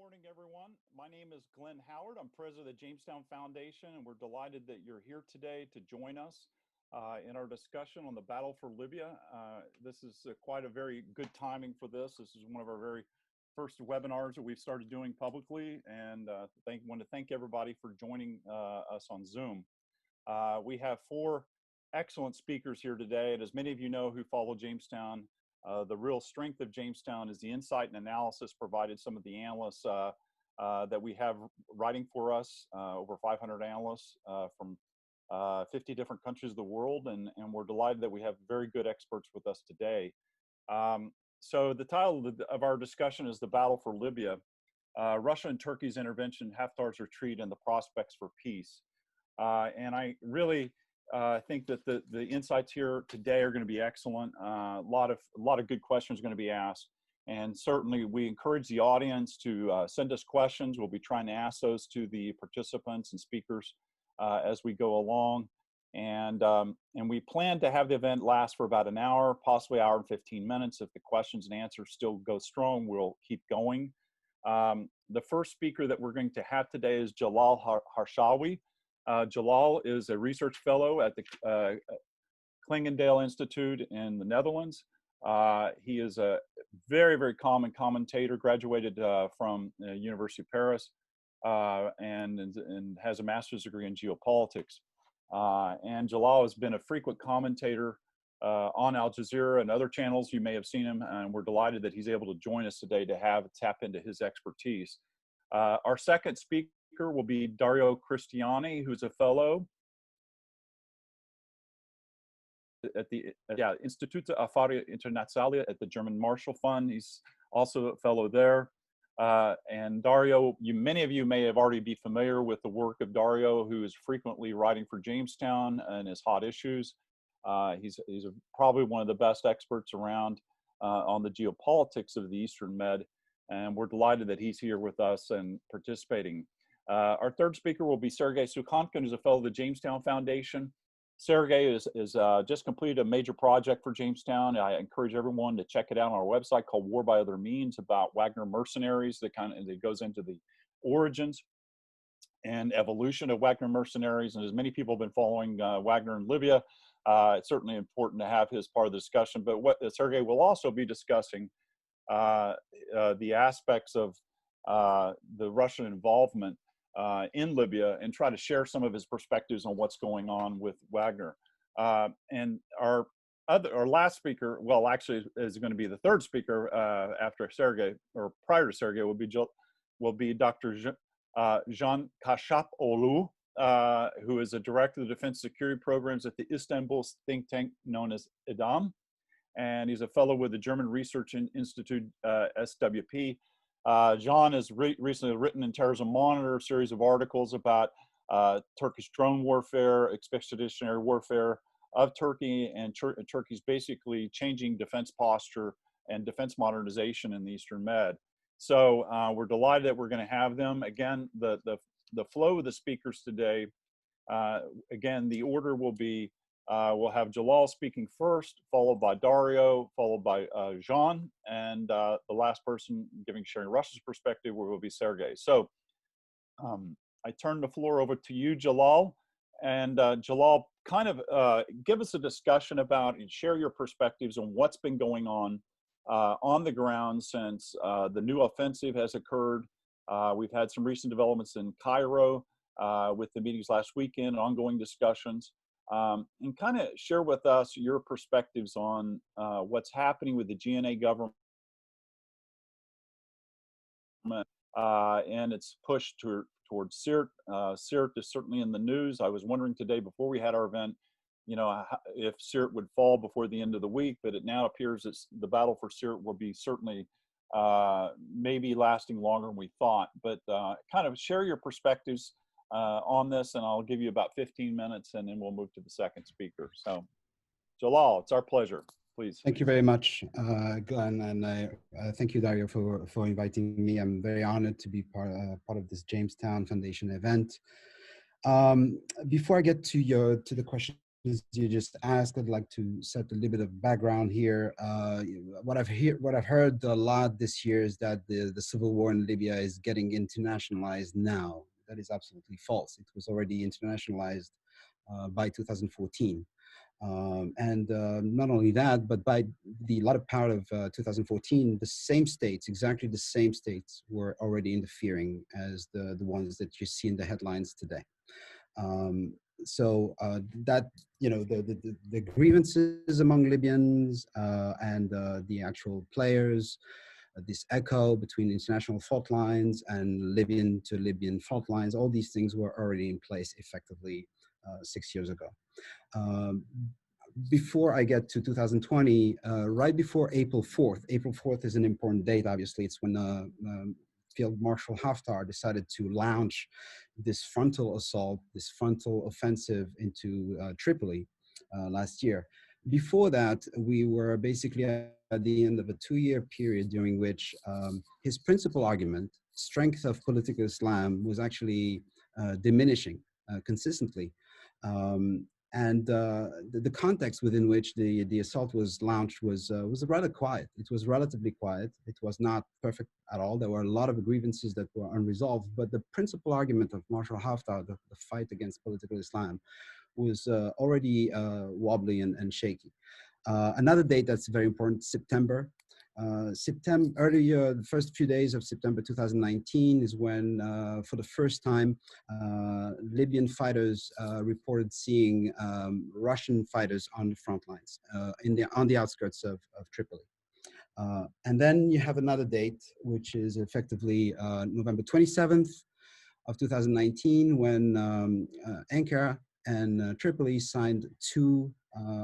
morning, everyone. My name is Glenn Howard. I'm president of the Jamestown Foundation, and we're delighted that you're here today to join us in our discussion on the Battle for Libya. This is quite a very good timing for this. This is one of our very first webinars that we've started doing publicly, and want to thank everybody for joining us on Zoom. We have four excellent speakers here today, and as many of you know who follow Jamestown, the real strength of Jamestown is the insight and analysis provided some of the analysts that we have writing for us, over 500 analysts from 50 different countries of the world, and we're delighted that we have very good experts with us today. So the title of our discussion is The Battle for Libya, Russia and Turkey's Intervention, Haftar's Retreat, and the Prospects for Peace. And I really I think that the insights here today are going to be excellent. A lot of good questions are going to be asked, and certainly we encourage the audience to send us questions. We'll be trying to ask those to the participants and speakers as we go along, and we plan to have the event last for about an hour, possibly an hour and 15 minutes. If the questions and answers still go strong, we'll keep going. The first speaker that we're going to have today is Jalal Harshawi. Jalal is a research fellow at the Clingendale Institute in the Netherlands. He is a very, very common commentator, graduated from University of Paris, and has a master's degree in geopolitics. And Jalal has been a frequent commentator on Al-Jufrah and other channels. You may have seen him, and we're delighted that he's able to join us today to tap into his expertise. Our second speaker will be Dario Cristiani, who's a fellow at the Istituto Affari Internazionali at the German Marshall Fund. He's also a fellow there. And Dario, many of you may have already be familiar with the work of Dario, who is frequently writing for Jamestown and his hot issues. He's probably one of the best experts around on the geopolitics of the Eastern Med, and we're delighted that he's here with us and participating. Our third speaker will be Sergei Sukhankin, who's a fellow of the Jamestown Foundation. Sergei is just completed a major project for Jamestown. I encourage everyone to check it out on our website called War by Other Means, about Wagner mercenaries. That goes into the origins and evolution of Wagner mercenaries. And as many people have been following Wagner in Libya, it's certainly important to have his part of the discussion. But what Sergei will also be discussing the aspects of the Russian involvement in Libya, and try to share some of his perspectives on what's going on with Wagner. And our last speaker, well, actually is going to be the third speaker after Sergei, or prior to Sergei, will be Dr. Can Kashapoğlu, who is a director of the defense security programs at the Istanbul think tank known as İDAM, and he's a fellow with the German Research Institute, SWP. John has recently written in Terrorism Monitor a series of articles about Turkish drone warfare, expeditionary warfare of Turkey, and Turkey's basically changing defense posture and defense modernization in the Eastern Med. So we're delighted that we're going to have them. Again, the flow of the speakers today, again, the order will be, we'll have Jalal speaking first, followed by Dario, followed by Jean, and the last person sharing Russia's perspective will be Sergei. So I turn the floor over to you, Jalal. And Jalal, kind of give us a discussion about and share your perspectives on what's been going on the ground since the new offensive has occurred. We've had some recent developments in Cairo with the meetings last weekend, ongoing discussions. And kind of share with us your perspectives on what's happening with the GNA government and its push towards Sirte. Sirte is certainly in the news. I was wondering today before we had our event, if Sirte would fall before the end of the week, but it now appears that the battle for Sirte will be certainly maybe lasting longer than we thought. But kind of share your perspectives on this, and I'll give you about 15 minutes, and then we'll move to the second speaker. So, Jalal, it's our pleasure. Please. Thank you very much, Glenn, and thank you, Dario, for inviting me. I'm very honored to be part of this Jamestown Foundation event. Before I get to the question you just asked, I'd like to set a little bit of background here. What I've heard a lot this year is that the civil war in Libya is getting internationalized now. That is absolutely false. It was already internationalized by 2014. And not only that, but by the latter part of 2014, the same states, exactly the same states, were already interfering as the ones that you see in the headlines today. Um, that, you know, the grievances among Libyans and the actual players, this echo between international fault lines and Libyan to Libyan fault lines, all these things were already in place effectively 6 years ago. Um, Before I get to 2020, right before April 4th is an important date, obviously. It's when Field Marshal Haftar decided to launch this frontal assault, this frontal offensive into Tripoli last year. Before that, we were basically at the end of a 2-year period during which his principal argument, strength of political Islam, was actually diminishing consistently. Um, the context within which the assault was launched was rather quiet. It was relatively quiet. It was not perfect at all. There were a lot of grievances that were unresolved. But the principal argument of Marshal Haftar, the fight against political Islam, was already wobbly and shaky. Another date that's very important, September. The first few days of September 2019 is when, for the first time, Libyan fighters reported seeing Russian fighters on the front lines, on the outskirts of Tripoli. And then you have another date, which is effectively November 27th of 2019, when Ankara and Tripoli signed two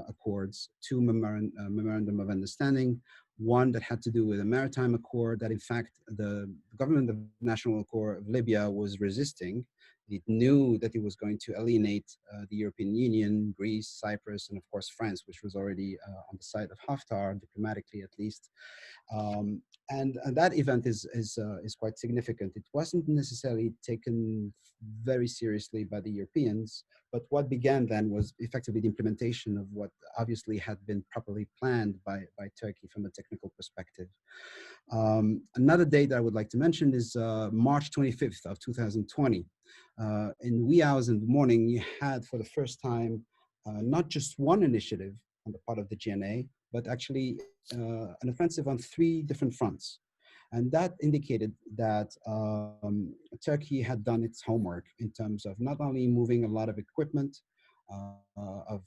accords, two memorandum of understanding. One that had to do with a maritime accord that, in fact, the government of National Accord of Libya was resisting. It knew that it was going to alienate the European Union, Greece, Cyprus, and of course France, which was already on the side of Haftar, diplomatically at least. And that event is quite significant. It wasn't necessarily taken very seriously by the Europeans, but what began then was effectively the implementation of what obviously had been properly planned by Turkey from a technical perspective. Another date that I would like to mention is March 25th of 2020. In wee hours in the morning, you had for the first time not just one initiative on the part of the GNA, but actually an offensive on 3 different fronts. And that indicated that Turkey had done its homework in terms of not only moving a lot of equipment, of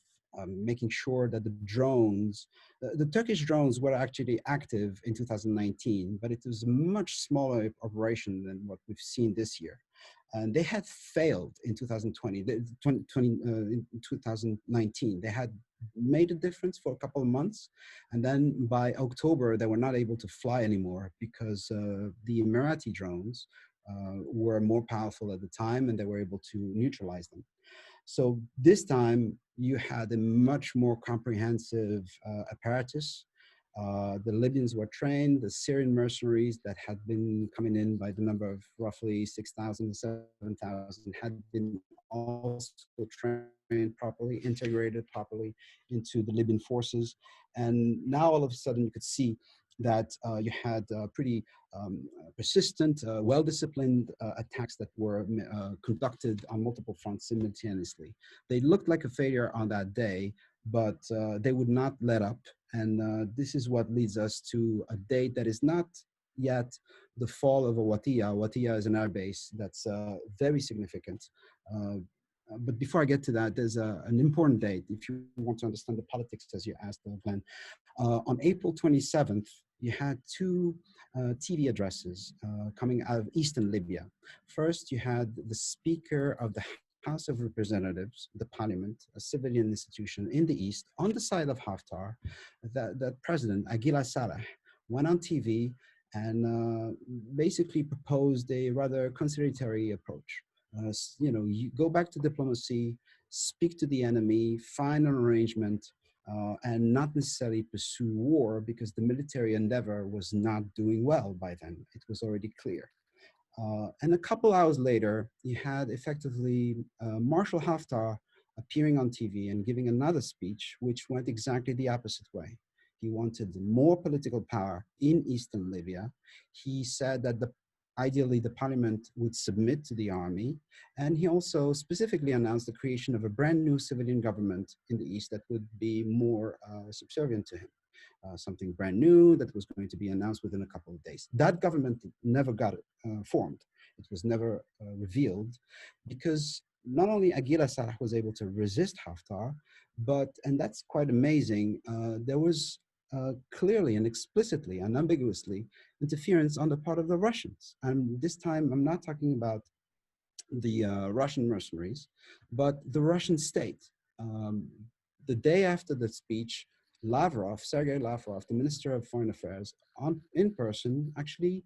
making sure that the Turkish drones were actually active in 2019, but it was a much smaller operation than what we've seen this year. And they had failed in 2019. They had made a difference for a couple of months. And then by October, they were not able to fly anymore because the Emirati drones were more powerful at the time and they were able to neutralize them. So this time you had a much more comprehensive apparatus. The Libyans were trained, the Syrian mercenaries that had been coming in by the number of roughly 6,000 to 7,000 had been also trained properly, integrated properly into the Libyan forces. And now all of a sudden you could see that you had pretty persistent, well-disciplined attacks that were conducted on multiple fronts simultaneously. They looked like a failure on that day, but they would not let up. And this is what leads us to a date that is not yet the fall of Watia. Watia is an airbase that's very significant. But before I get to that, there's an important date if you want to understand the politics, as you asked, Glenn. On April 27th, you had 2 TV addresses coming out of Eastern Libya. First, you had the Speaker of the House of Representatives, the parliament, a civilian institution in the East, on the side of Haftar. That president, Aguila Saleh, went on TV and basically proposed a rather conciliatory approach. You go back to diplomacy, speak to the enemy, find an arrangement, and not necessarily pursue war, because the military endeavor was not doing well by then. It was already clear. And a couple hours later, you had effectively Marshal Haftar appearing on TV and giving another speech, which went exactly the opposite way. He wanted more political power in eastern Libya. He said that ideally the parliament would submit to the army. And he also specifically announced the creation of a brand new civilian government in the east that would be more subservient to him. Something brand new that was going to be announced within a couple of days. That government never got formed. It was never revealed because not only Aguila Saleh was able to resist Haftar, but, and that's quite amazing, there was clearly and explicitly and unambiguously interference on the part of the Russians. And this time I'm not talking about the Russian mercenaries, but the Russian state. The day after the speech, Sergei Lavrov, the Minister of Foreign Affairs, in person, actually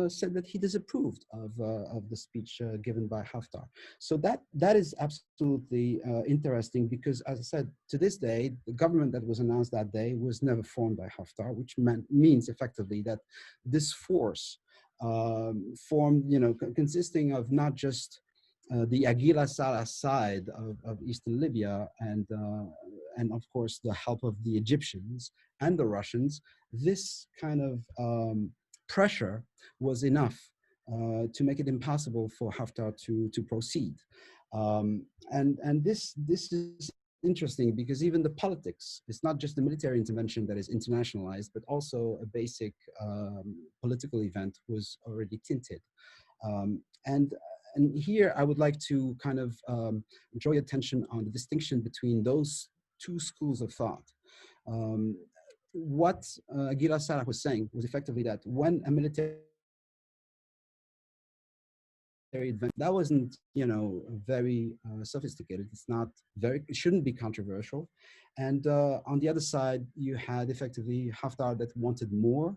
said that he disapproved of the speech given by Haftar. So that is absolutely interesting because, as I said, to this day, the government that was announced that day was never formed by Haftar, which means effectively that this force formed, consisting of not just the Aguila Saleh side of eastern Libya and of course the help of the Egyptians and the Russians, this kind of pressure was enough to make it impossible for Haftar to proceed. And this is interesting because even the politics, it's not just the military intervention that is internationalized, but also a basic political event was already tinted. And here I would like to kind of draw your attention on the distinction between those two schools of thought. What Aguila Saleh was saying was effectively that when a military event that wasn't, very sophisticated, it's not very, it shouldn't be controversial. And on the other side, you had effectively Haftar that wanted more.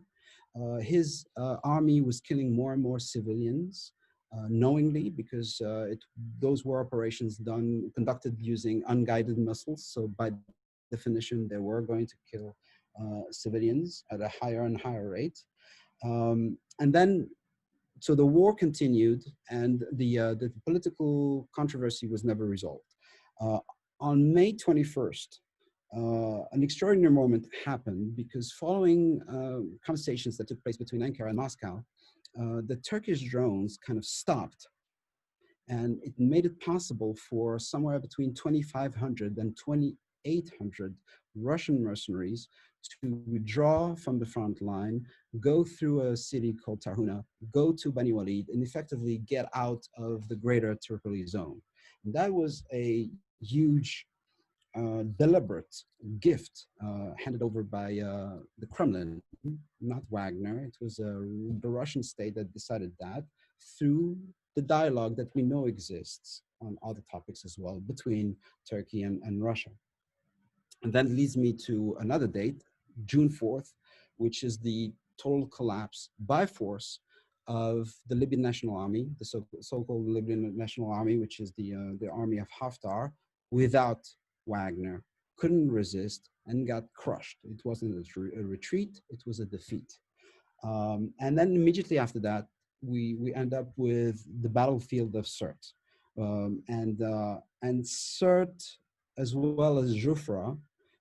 His army was killing more and more civilians. Knowingly, because those were operations conducted using unguided missiles. So by definition, they were going to kill civilians at a higher and higher rate. And then, so the war continued and the political controversy was never resolved. On May 21st, an extraordinary moment happened because following conversations that took place between Ankara and Moscow, the Turkish drones kind of stopped, and it made it possible for somewhere between 2,500 and 2,800 Russian mercenaries to withdraw from the front line, go through a city called Tarhuna, go to Bani Walid, and effectively get out of the greater Tripoli zone. And that was a huge deliberate gift handed over by the Kremlin, not Wagner. It was the Russian state that decided that through the dialogue that we know exists on other topics as well between Turkey and Russia. And that leads me to another date, June 4th, which is the total collapse by force of the Libyan National Army, the so-called Libyan National Army, which is the army of Haftar, without Wagner, couldn't resist and got crushed. It wasn't a retreat, it was a defeat. And then immediately after that, we end up with the battlefield of Sirte. And Sirte, as well as Jufrah,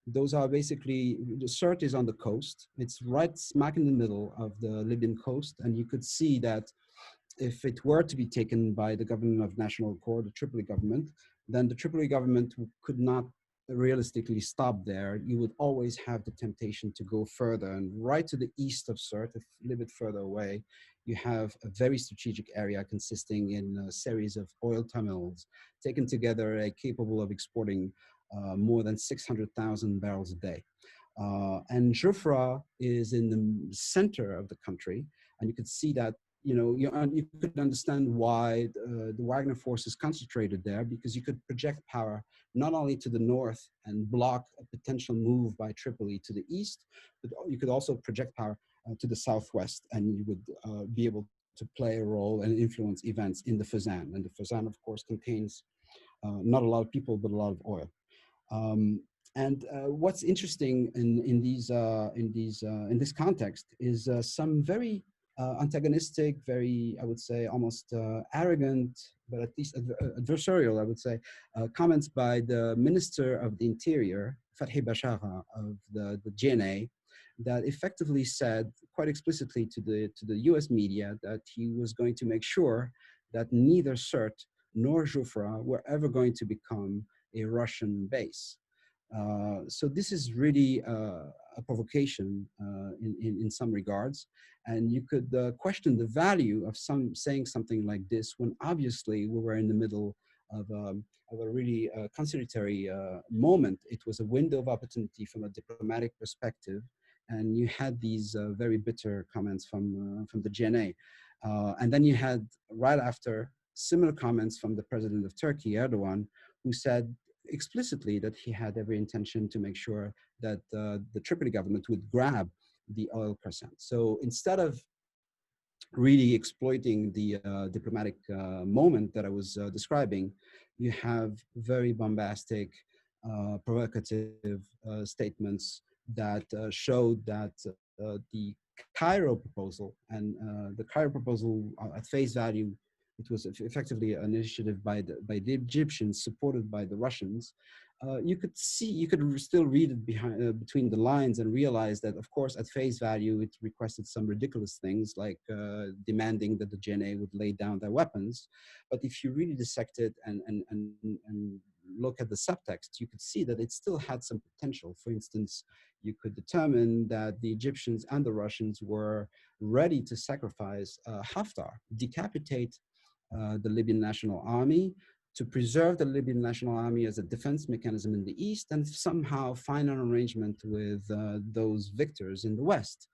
those are basically, the Sirte is on the coast. It's right smack in the middle of the Libyan coast. And you could see that if it were to be taken by the government of national accord, the Tripoli government, then the Tripoli government could not realistically stop there. You would always have the temptation to go further. And right to the east of Sirte, a little bit further away, you have a very strategic area consisting in a series of oil terminals taken together, capable of exporting more than 600,000 barrels a day. And Jufrah is in the center of the country, and you could see that, you could understand why the Wagner force is concentrated there, because you could project power not only to the north and block a potential move by Tripoli to the east, but you could also project power to the southwest, and you would be able to play a role and influence events in the Fezzan. And the Fezzan, of course, contains not a lot of people, but a lot of oil. And what's interesting in this context is some very antagonistic, very, I would say, almost arrogant, but at least adversarial, I would say, comments by the Minister of the Interior, Fathi Bashagha of the GNA, that effectively said quite explicitly to the US media that he was going to make sure that neither Sirte nor Jufra were ever going to become a Russian base. So this is really a provocation in some regards. And you could question the value of saying something like this when obviously we were in the middle of a really conciliatory moment. It was a window of opportunity from a diplomatic perspective. And you had these very bitter comments from the GNA. And then you had, right after, similar comments from the president of Turkey, Erdogan, who said explicitly that he had every intention to make sure that the Tripoli government would grab the oil crescent. So instead of really exploiting the diplomatic moment that I was describing, you have very bombastic, provocative statements that showed that the Cairo proposal and the Cairo proposal at face value, it was effectively an initiative by the Egyptians supported by the Russians. You could still read it between the lines and realize that, of course, at face value, it requested some ridiculous things like demanding that the GNA would lay down their weapons. But if you really dissect it and look at the subtext, you could see that it still had some potential. For instance, you could determine that the Egyptians and the Russians were ready to sacrifice Haftar, decapitate the Libyan National Army, to preserve the Libyan National Army as a defense mechanism in the East, and somehow find an arrangement with those victors in the West.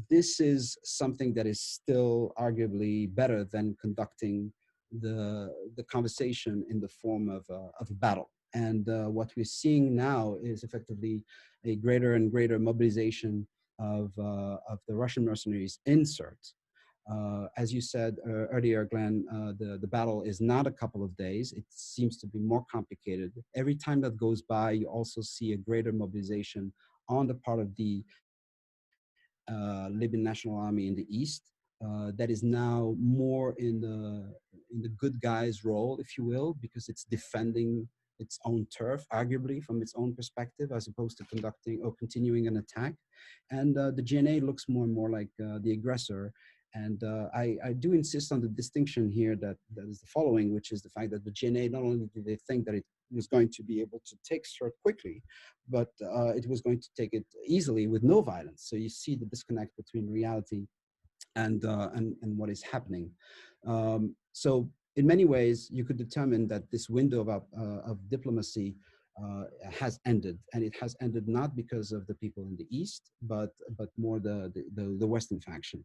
This is something that is still arguably better than conducting the conversation in the form of a battle. And what we're seeing now is effectively a greater and greater mobilization of the Russian mercenaries in Sirte. As you said earlier, Glenn, the battle is not a couple of days. It seems to be more complicated. Every time that goes by, you also see a greater mobilization on the part of the Libyan National Army in the east. That is now more in the good guys role, if you will, because it's defending its own turf, arguably from its own perspective, as opposed to conducting or continuing an attack. And the GNA looks more and more like the aggressor. And I do insist on the distinction here that is the following, which is the fact that the GNA, not only did they think that it was going to be able to take Sirte quickly, but it was going to take it easily with no violence. So you see the disconnect between reality and what is happening. So in many ways, you could determine that this window of diplomacy has ended, and it has ended not because of the people in the East, but more the Western faction.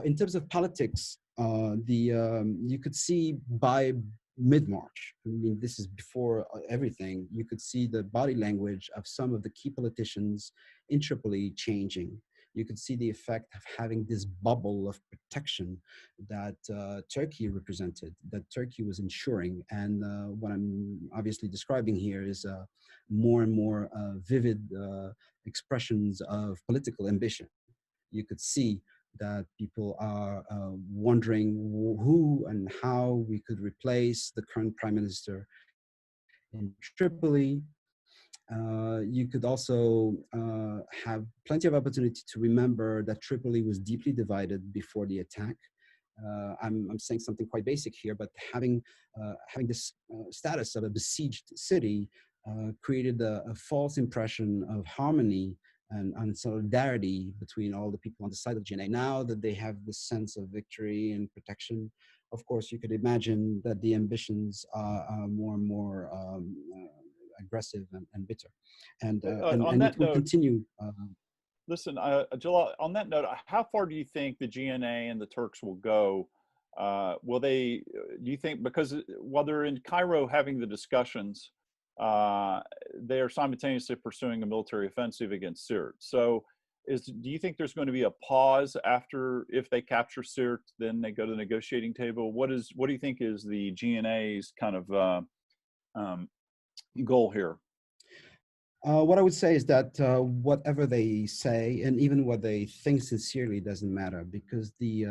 In terms of politics, you could see by mid-March, I mean, this is before everything, you could see the body language of some of the key politicians in Tripoli changing. You could see the effect of having this bubble of protection that Turkey represented, that Turkey was ensuring. And what I'm obviously describing here is more and more vivid expressions of political ambition. You could see that people are wondering who and how we could replace the current prime minister in Tripoli. You could also have plenty of opportunity to remember that Tripoli was deeply divided before the attack. I'm saying something quite basic here, but having this status of a besieged city created a false impression of harmony and solidarity between all the people on the side of GNA. Now that they have this sense of victory and protection, of course, you could imagine that the ambitions are more and more aggressive and bitter, and it will continue. Listen, Jalal, on that note, how far do you think the GNA and the Turks will go? Will they? Do you think, because while they're in Cairo having the discussions, they are simultaneously pursuing a military offensive against Sirte. So, do you think there's going to be a pause after, if they capture Sirte, then they go to the negotiating table? What do you think is the GNA's kind of goal here? What I would say is that whatever they say, and even what they think sincerely, doesn't matter, because the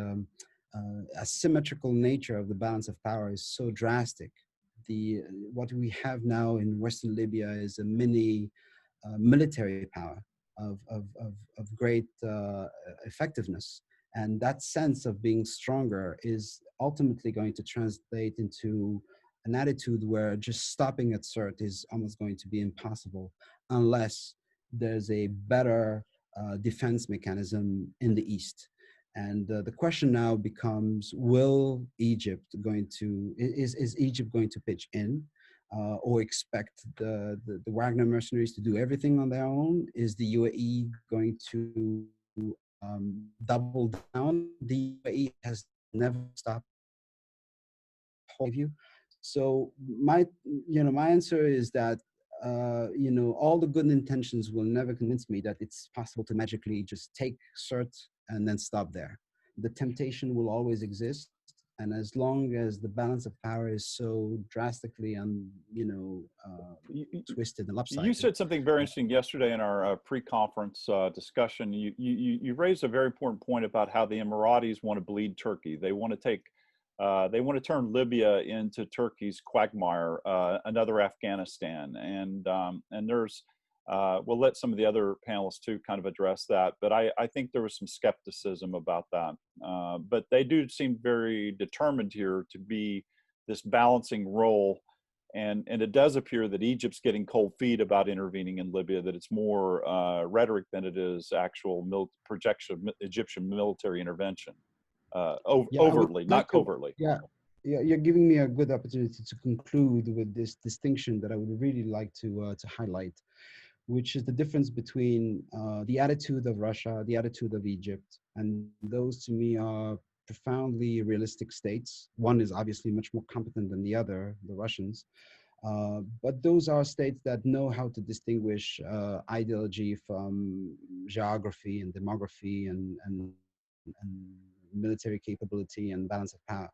asymmetrical nature of the balance of power is so drastic. The what we have now in Western Libya is a mini military power of great effectiveness. And that sense of being stronger is ultimately going to translate into an attitude where just stopping at CERT is almost going to be impossible unless there's a better defense mechanism in the East. And the question now becomes, will Egypt going to, is Egypt going to pitch in? Or expect the Wagner mercenaries to do everything on their own? Is the UAE going to double down? The UAE has never stopped you. So my answer is that all the good intentions will never convince me that it's possible to magically just take CERT and then stop there. The temptation will always exist, and as long as the balance of power is so drastically and twisted and You lopsided. said something very interesting yesterday in our pre-conference discussion. You raised a very important point about how the Emiratis want to bleed Turkey. They want to they want to turn Libya into Turkey's quagmire, another Afghanistan, and there's we'll let some of the other panelists too kind of address that. But I think there was some skepticism about that. But they do seem very determined here to be this balancing role. And it does appear that Egypt's getting cold feet about intervening in Libya, that it's more rhetoric than it is actual projection of Egyptian military intervention, overtly, not covertly. Yeah, you're giving me a good opportunity to conclude with this distinction that I would really like to highlight, which is the difference between the attitude of Russia, the attitude of Egypt, and those to me are profoundly realistic states. One is obviously much more competent than the other, the Russians, but those are states that know how to distinguish ideology from geography and demography and military capability and balance of power.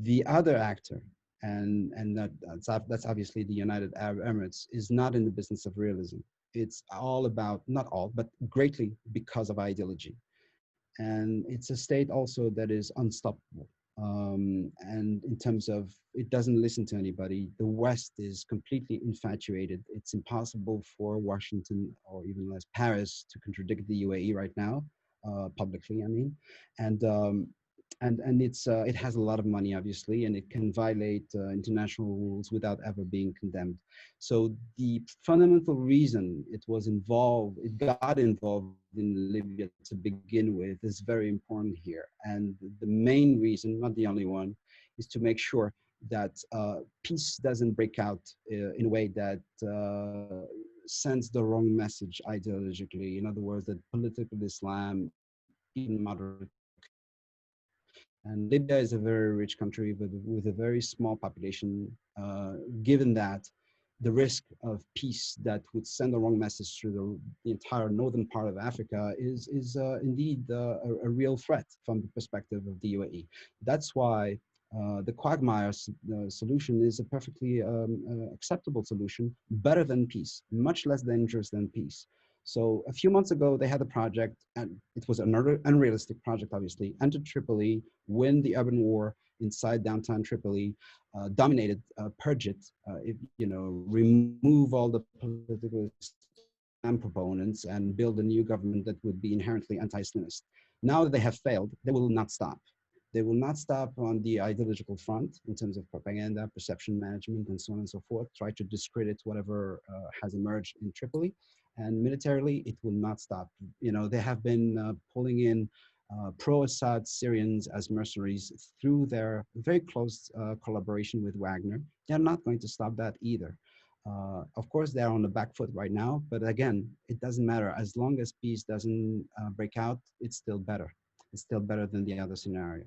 The other actor, and that's obviously the United Arab Emirates, is not in the business of realism. It's all about, not all, but greatly because of ideology. And it's a state also that is unstoppable. And in terms of, it doesn't listen to anybody. The West is completely infatuated. It's impossible for Washington, or even less Paris, to contradict the UAE right now, publicly, I mean. And it has a lot of money, obviously, and it can violate international rules without ever being condemned. So the fundamental reason it got involved in Libya to begin with, is very important here. And the main reason, not the only one, is to make sure that peace doesn't break out in a way that sends the wrong message ideologically. In other words, that political Islam, even moderate. And Libya is a very rich country with a very small population. Given that, the risk of peace that would send the wrong message through the entire northern part of Africa is indeed a real threat from the perspective of the UAE. That's why the quagmire solution is a perfectly acceptable solution, better than peace, much less dangerous than peace. So a few months ago, they had a project, and it was another unrealistic project, obviously, enter Tripoli, win the urban war inside downtown Tripoli, dominate it, purge it, remove all the political Islam proponents and build a new government that would be inherently anti-Islamist. Now that they have failed, they will not stop. They will not stop on the ideological front in terms of propaganda, perception management, and so on and so forth, try to discredit whatever has emerged in Tripoli. And militarily, it will not stop. They have been pulling in pro-Assad Syrians as mercenaries through their very close collaboration with Wagner. They're not going to stop that either. Of course, they're on the back foot right now, but again, it doesn't matter. As long as peace doesn't break out, it's still better. It's still better than the other scenario.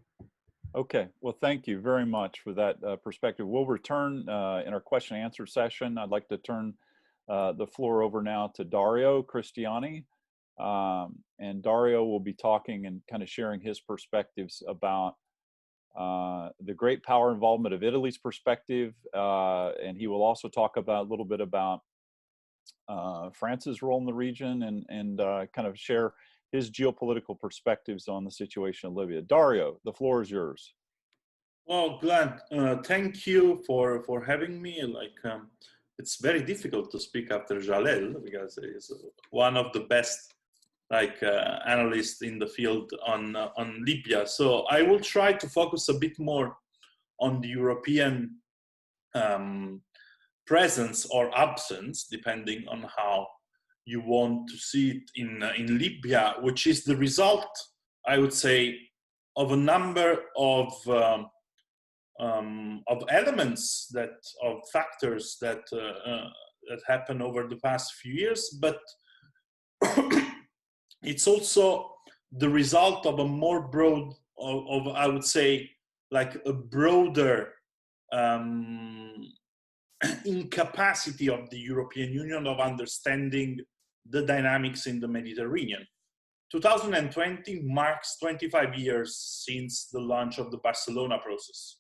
Okay, well, thank you very much for that perspective. We'll return in our question and answer session. I'd like to turn the floor over now to Dario Cristiani. And Dario will be talking and kind of sharing his perspectives about the great power involvement of Italy's perspective. And he will also talk about a little bit about France's role in the region and kind of share his geopolitical perspectives on the situation in Libya. Dario, the floor is yours. Well, Glenn, thank you for having me. It's very difficult to speak after Jalel because he's one of the best analysts in the field on Libya. So I will try to focus a bit more on the European presence or absence, depending on how you want to see it in Libya, which is the result, I would say, of a number of elements of factors that happen over the past few years, but it's also the result of a more broad, I would say, like a broader incapacity of the European Union of understanding the dynamics in the Mediterranean. 2020 marks 25 years since the launch of the Barcelona process,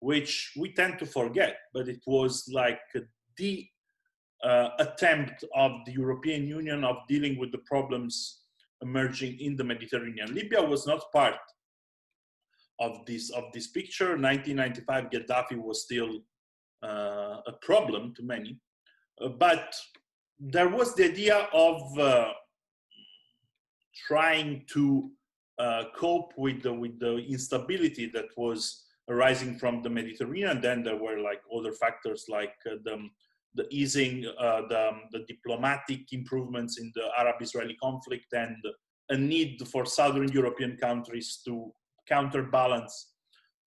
which we tend to forget, but it was like the attempt of the European Union of dealing with the problems emerging in the Mediterranean. Libya was not part of this picture. 1995, Gaddafi was still a problem to many, but there was the idea of trying to cope with the instability that was arising from the Mediterranean. Then there were like other factors like the easing, the diplomatic improvements in the Arab-Israeli conflict, and a need for Southern European countries to counterbalance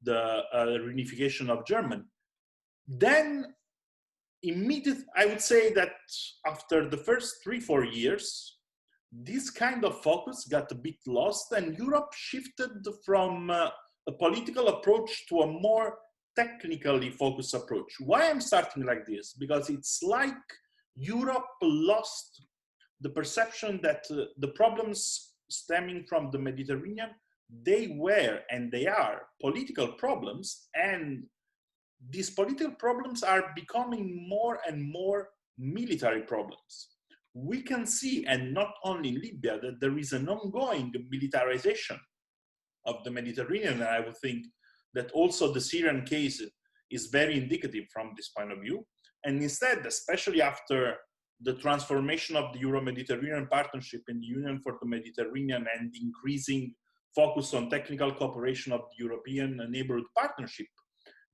the reunification of Germany. Then I would say that after the first 3-4 years, this kind of focus got a bit lost, and Europe shifted from a political approach to a more technically focused approach. Why I'm starting like this? Because it's like Europe lost the perception that the problems stemming from the Mediterranean, they were and they are political problems, and these political problems are becoming more and more military problems. We can see, and not only in Libya, that there is an ongoing militarization of the Mediterranean, and I would think that also the Syrian case is very indicative from this point of view. And instead, especially after the transformation of the Euro-Mediterranean Partnership in the Union for the Mediterranean and the increasing focus on technical cooperation of the European Neighborhood Partnership,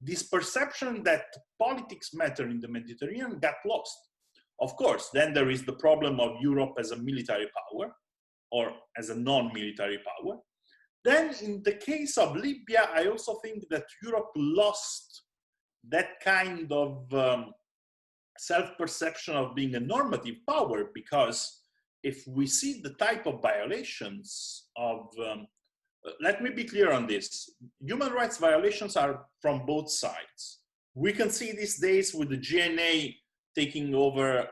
this perception that politics matter in the Mediterranean got lost. Of course, then there is the problem of Europe as a military power or as a non-military power. Then in the case of Libya, I also think that Europe lost that kind of self-perception of being a normative power, because if we see the type of violations of, let me be clear on this, human rights violations are from both sides. We can see these days with the GNA taking over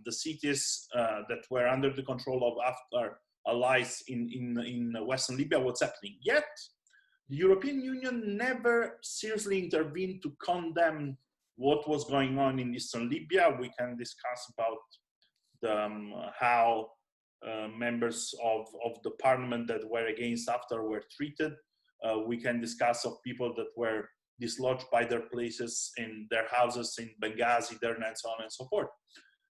the cities that were under the control of Haftar allies in Western Libya, what's happening. Yet, the European Union never seriously intervened to condemn what was going on in Eastern Libya. We can discuss about how members of the parliament that were against Haftar were treated. We can discuss of people that were dislodged by their places in their houses in Benghazi, Derna, and so on and so forth.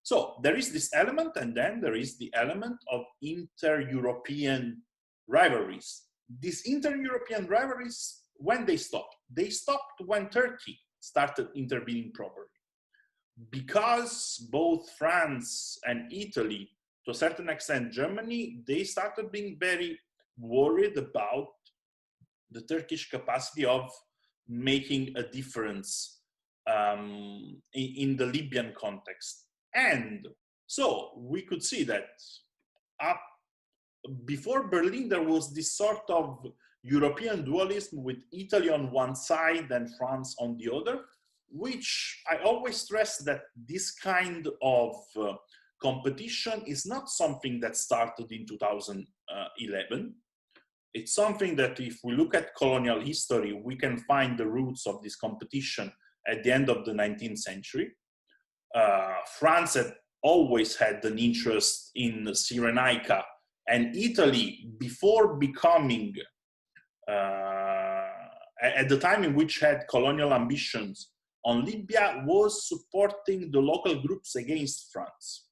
So there is this element, and then there is the element of inter-European rivalries. These inter-European rivalries, when they stopped? They stopped when Turkey started intervening properly. Because both France and Italy, to a certain extent Germany, they started being very worried about the Turkish capacity of making a difference in the Libyan context. And so we could see that before Berlin, there was this sort of European dualism with Italy on one side and France on the other, which I always stress that this kind of competition is not something that started in 2011. It's something that if we look at colonial history, we can find the roots of this competition at the end of the 19th century. France had always had an interest in Cyrenaica, and Italy, before becoming, at the time in which had colonial ambitions on Libya, was supporting the local groups against France.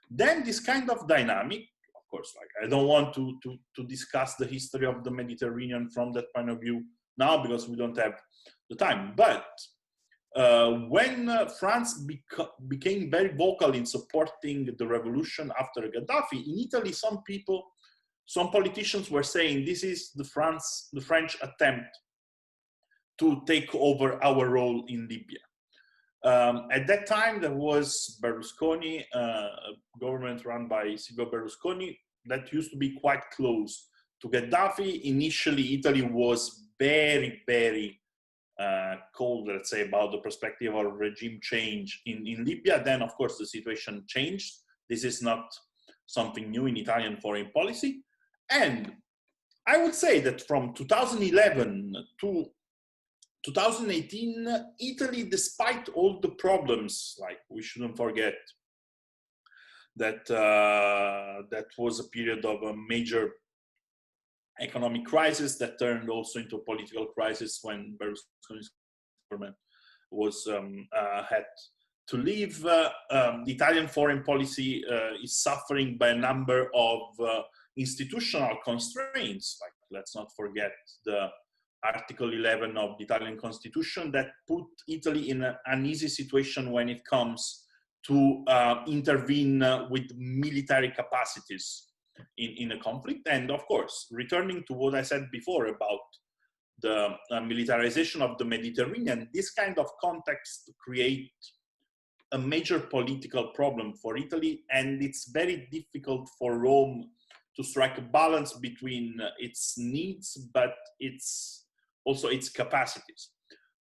Then this kind of dynamic, of course, like I don't want to discuss the history of the Mediterranean from that point of view now because we don't have the time, but when France became very vocal in supporting the revolution after Gaddafi, in Italy, some politicians were saying this is the French attempt to take over our role in Libya. At that time, there was Berlusconi, a government run by Silvio Berlusconi, that used to be quite close to Gaddafi. Initially, Italy was very, very cold, let's say, about the perspective of regime change in Libya. Then, of course, the situation changed. This is not something new in Italian foreign policy. And I would say that from 2011 to 2018, Italy, despite all the problems, like we shouldn't forget that that was a period of a major economic crisis that turned also into a political crisis when Berlusconi's government was had to leave. The Italian foreign policy is suffering by a number of institutional constraints. Like, let's not forget the Article 11 of the Italian Constitution that put Italy in an uneasy situation when it comes to intervene with military capacities in a conflict. And of course, returning to what I said before about the militarization of the Mediterranean, this kind of context create a major political problem for Italy, and it's very difficult for Rome to strike a balance between its needs, but also its capacities.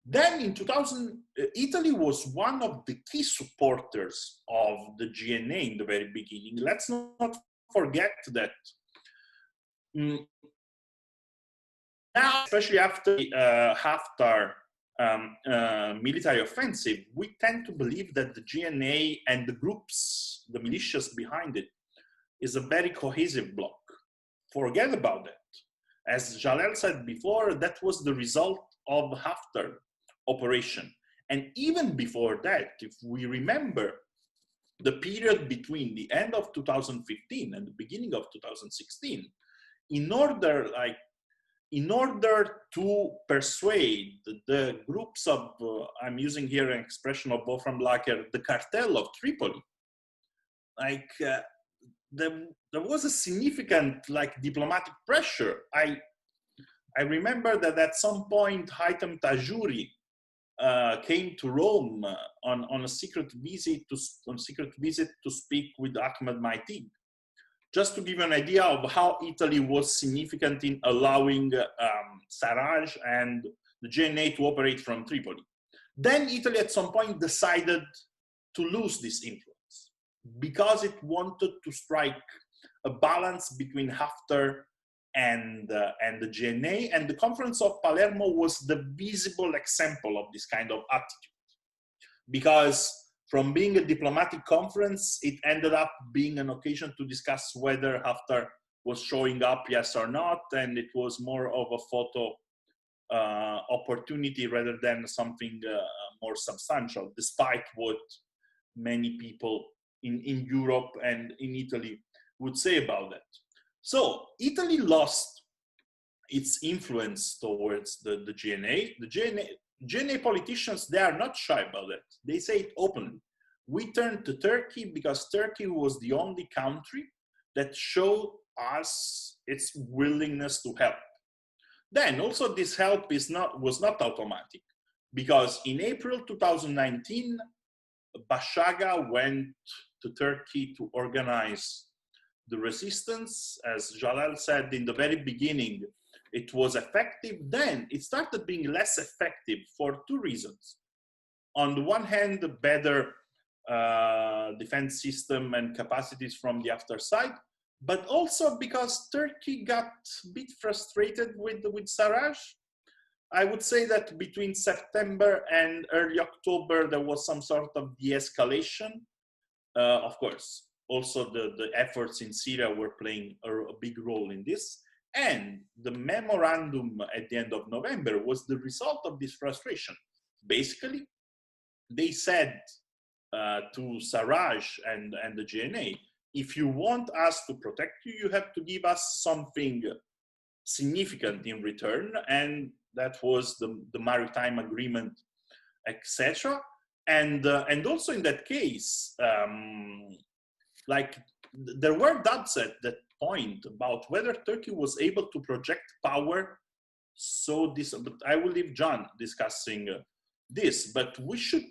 Then in 2000, Italy was one of the key supporters of the GNA in the very beginning. Let's not forget that now, especially after the Haftar military offensive, we tend to believe that the GNA and the groups, the militias behind it, is a very cohesive bloc. Forget about that. As Jalal said before, that was the result of the Haftar operation. And even before that, if we remember the period between the end of 2015 and the beginning of 2016, in order to persuade the groups of, I'm using here an expression of Wolfram Lacker, the cartel of Tripoli, there was a significant diplomatic pressure. I remember that at some point Haitham Tajuri came to Rome on a secret visit to speak with Ahmed Maiti, just to give you an idea of how Italy was significant in allowing Sarraj and the GNA to operate from Tripoli. Then Italy at some point decided to lose this influence because it wanted to strike a balance between Haftar and the GNA, and the Conference of Palermo was the visible example of this kind of attitude. Because from being a diplomatic conference, it ended up being an occasion to discuss whether Haftar was showing up, yes or not, and it was more of a photo opportunity rather than something more substantial, despite what many people in Europe and in Italy would say about that. So Italy lost its influence towards the GNA. The GNA politicians, they are not shy about that. They say it openly. We turned to Turkey because Turkey was the only country that showed us its willingness to help. Then also this help was not automatic, because in April 2019, Bashaga went to Turkey to organize the resistance. As Jalal said in the very beginning, it was effective. Then it started being less effective for two reasons. On the one hand, the better defense system and capacities from the Haftar side, but also because Turkey got a bit frustrated with Sarraj. I would say that between September and early October, there was some sort of de-escalation. of course, also the efforts in Syria were playing a big role in this. And the memorandum at the end of November was the result of this frustration. Basically, they said to Sarraj and the GNA, if you want us to protect you, you have to give us something significant in return. And that was the maritime agreement, etc. And also in that case, like there were doubts at that point about whether Turkey was able to project power. So this, but I will leave John discussing this, but we should,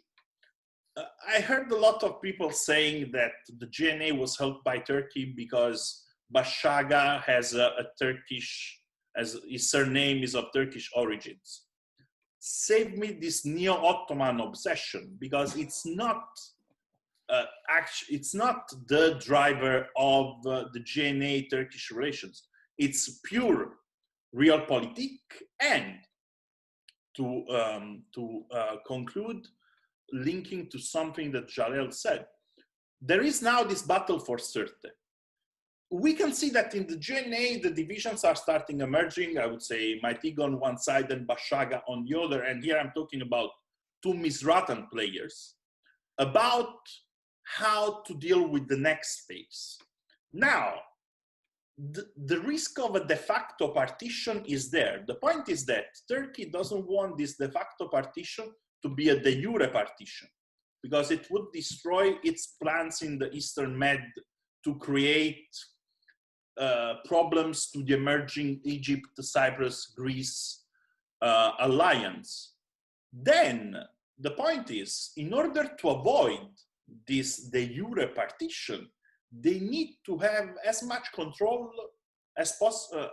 I heard a lot of people saying that the GNA was helped by Turkey because Bashaga has a Turkish, as his surname is of Turkish origins. Save me this neo-Ottoman obsession, because it's not it's not the driver of the GNA Turkish relations. It's pure realpolitik. And to conclude, linking to something that Jalel said, there is now this battle for Sirte. We can see that in the GNA, the divisions are starting emerging. I would say Maitig on one side and Bashaga on the other. And here I'm talking about two Misratan players, about how to deal with the next phase. Now, the risk of a de facto partition is there. The point is that Turkey doesn't want this de facto partition to be a de jure partition, because it would destroy its plans in the Eastern Med to create problems to the emerging Egypt, Cyprus, Greece alliance. Then the point is, in order to avoid this de jure partition, they need to have as much control as possible,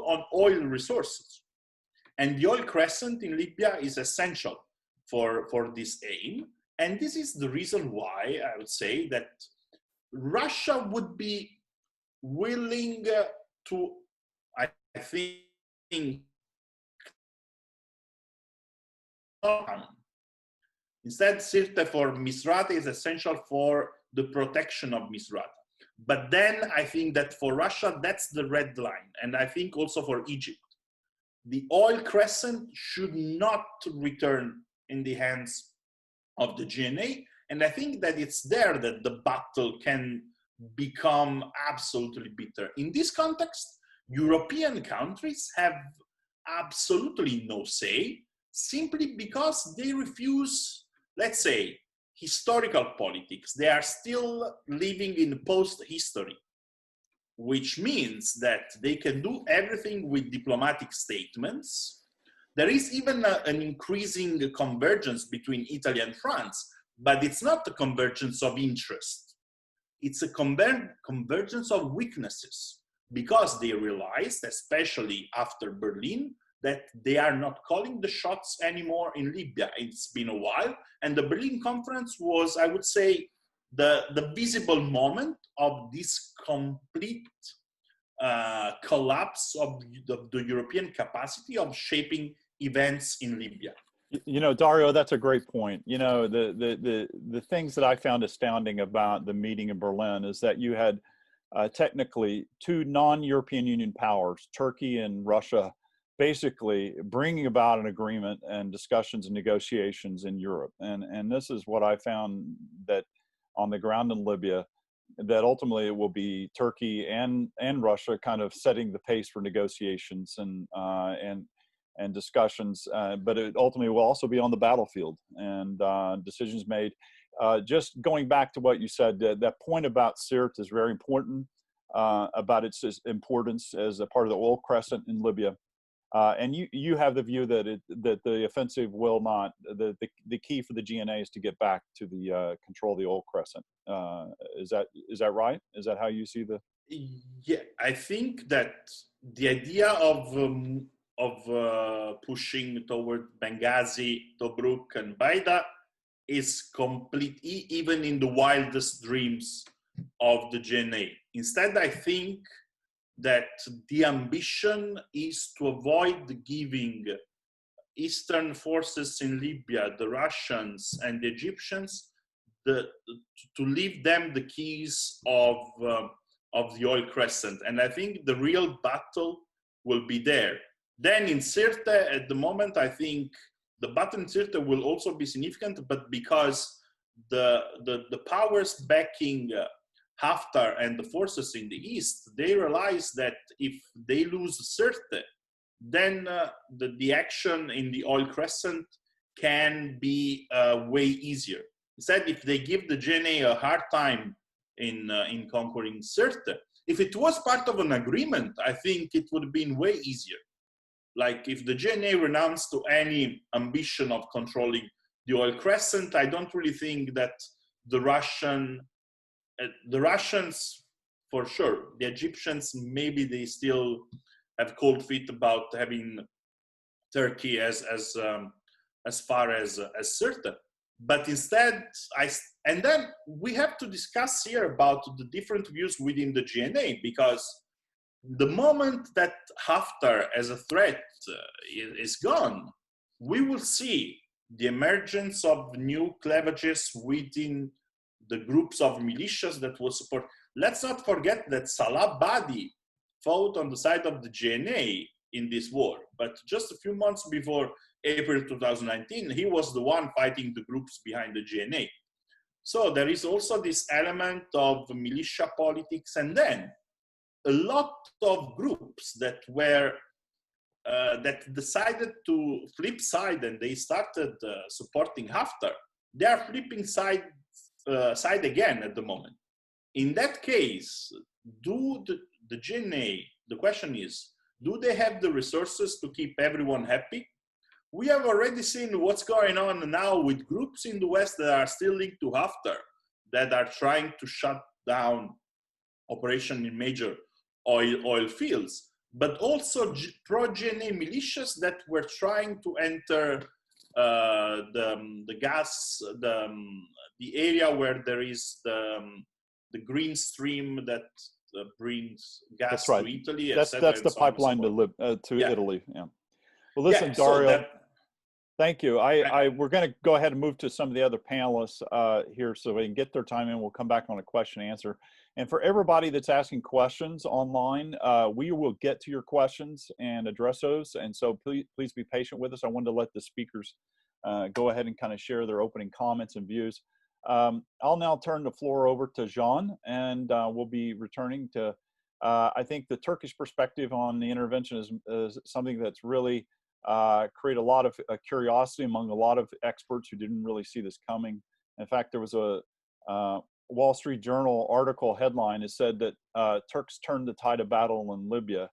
on oil resources. And the oil crescent in Libya is essential for this aim. And this is the reason why I would say that Russia would be willing to, I think, instead, Sirte for Misrata is essential for the protection of Misrata. But then I think that for Russia, that's the red line. And I think also for Egypt, the oil crescent should not return in the hands of the GNA. And I think that it's there that the battle can become absolutely bitter. In this context, European countries have absolutely no say, simply because they refuse, let's say, historical politics. They are still living in post-history, which means that they can do everything with diplomatic statements. There is even an increasing convergence between Italy and France, but it's not a convergence of interest. It's a convergence of weaknesses, because they realized, especially after Berlin, that they are not calling the shots anymore in Libya. It's been a while. And the Berlin conference was, I would say, the visible moment of this complete collapse of the European capacity of shaping events in Libya. You know, Dario, that's a great point. You know, the things that I found astounding about the meeting in Berlin is that you had technically two non-European Union powers, Turkey and Russia, basically bringing about an agreement and discussions and negotiations in Europe. And this is what I found, that on the ground in Libya, that ultimately it will be Turkey and Russia kind of setting the pace for negotiations and discussions, but it ultimately will also be on the battlefield and decisions made. Just going back to what you said, that point about Sirte is very important, about its importance as a part of the oil crescent in Libya. And you have the view that the offensive will not, the key for the GNA is to get back to the control of the oil crescent. Is that right? Is that how you see the? Yeah, I think that the idea of pushing toward Benghazi, Tobruk, and Baida is complete, even in the wildest dreams of the GNA. Instead, I think that the ambition is to avoid giving Eastern forces in Libya, the Russians and the Egyptians, to leave them the keys of the oil crescent. And I think the real battle will be there. Then in Sirte, at the moment, I think the battle in Sirte will also be significant, but because the powers backing Haftar and the forces in the east, they realize that if they lose Sirte, then the action in the oil crescent can be way easier. Instead, if they give the GNA a hard time in conquering Sirte, if it was part of an agreement, I think it would have been way easier. Like if the GNA renounced to any ambition of controlling the oil crescent, I don't really think that the Russians, for sure, the Egyptians, maybe they still have cold feet about having Turkey as far as Sirte. But instead, and then we have to discuss here about the different views within the GNA, because the moment that Haftar as a threat is gone, we will see the emergence of new cleavages within the groups of militias that will support. Let's not forget that Salah Badi fought on the side of the GNA in this war, but just a few months before April 2019, he was the one fighting the groups behind the GNA. So there is also this element of militia politics, and then a lot of groups that were that decided to flip side and they started supporting Haftar. They are flipping side again at the moment. In that case, do the GNA, the question is, do they have the resources to keep everyone happy? We have already seen what's going on now with groups in the West that are still linked to Haftar, that are trying to shut down operation in major oil fields, but also pro-GNA militias that were trying to enter the area where there is the green stream that brings gas to Italy. That's the pipeline to Italy. Yeah. Well, listen, yeah, Dario. So thank you. We're going to go ahead and move to some of the other panelists here so they can get their time in. We'll come back on a question and answer. And for everybody that's asking questions online, we will get to your questions and address those. And so please be patient with us. I wanted to let the speakers go ahead and kind of share their opening comments and views. I'll now turn the floor over to Jean, and we'll be returning to, I think the Turkish perspective on the intervention is something that's really create a lot of curiosity among a lot of experts who didn't really see this coming. In fact, there was a Wall Street Journal article headline that said that Turks turned the tide of battle in Libya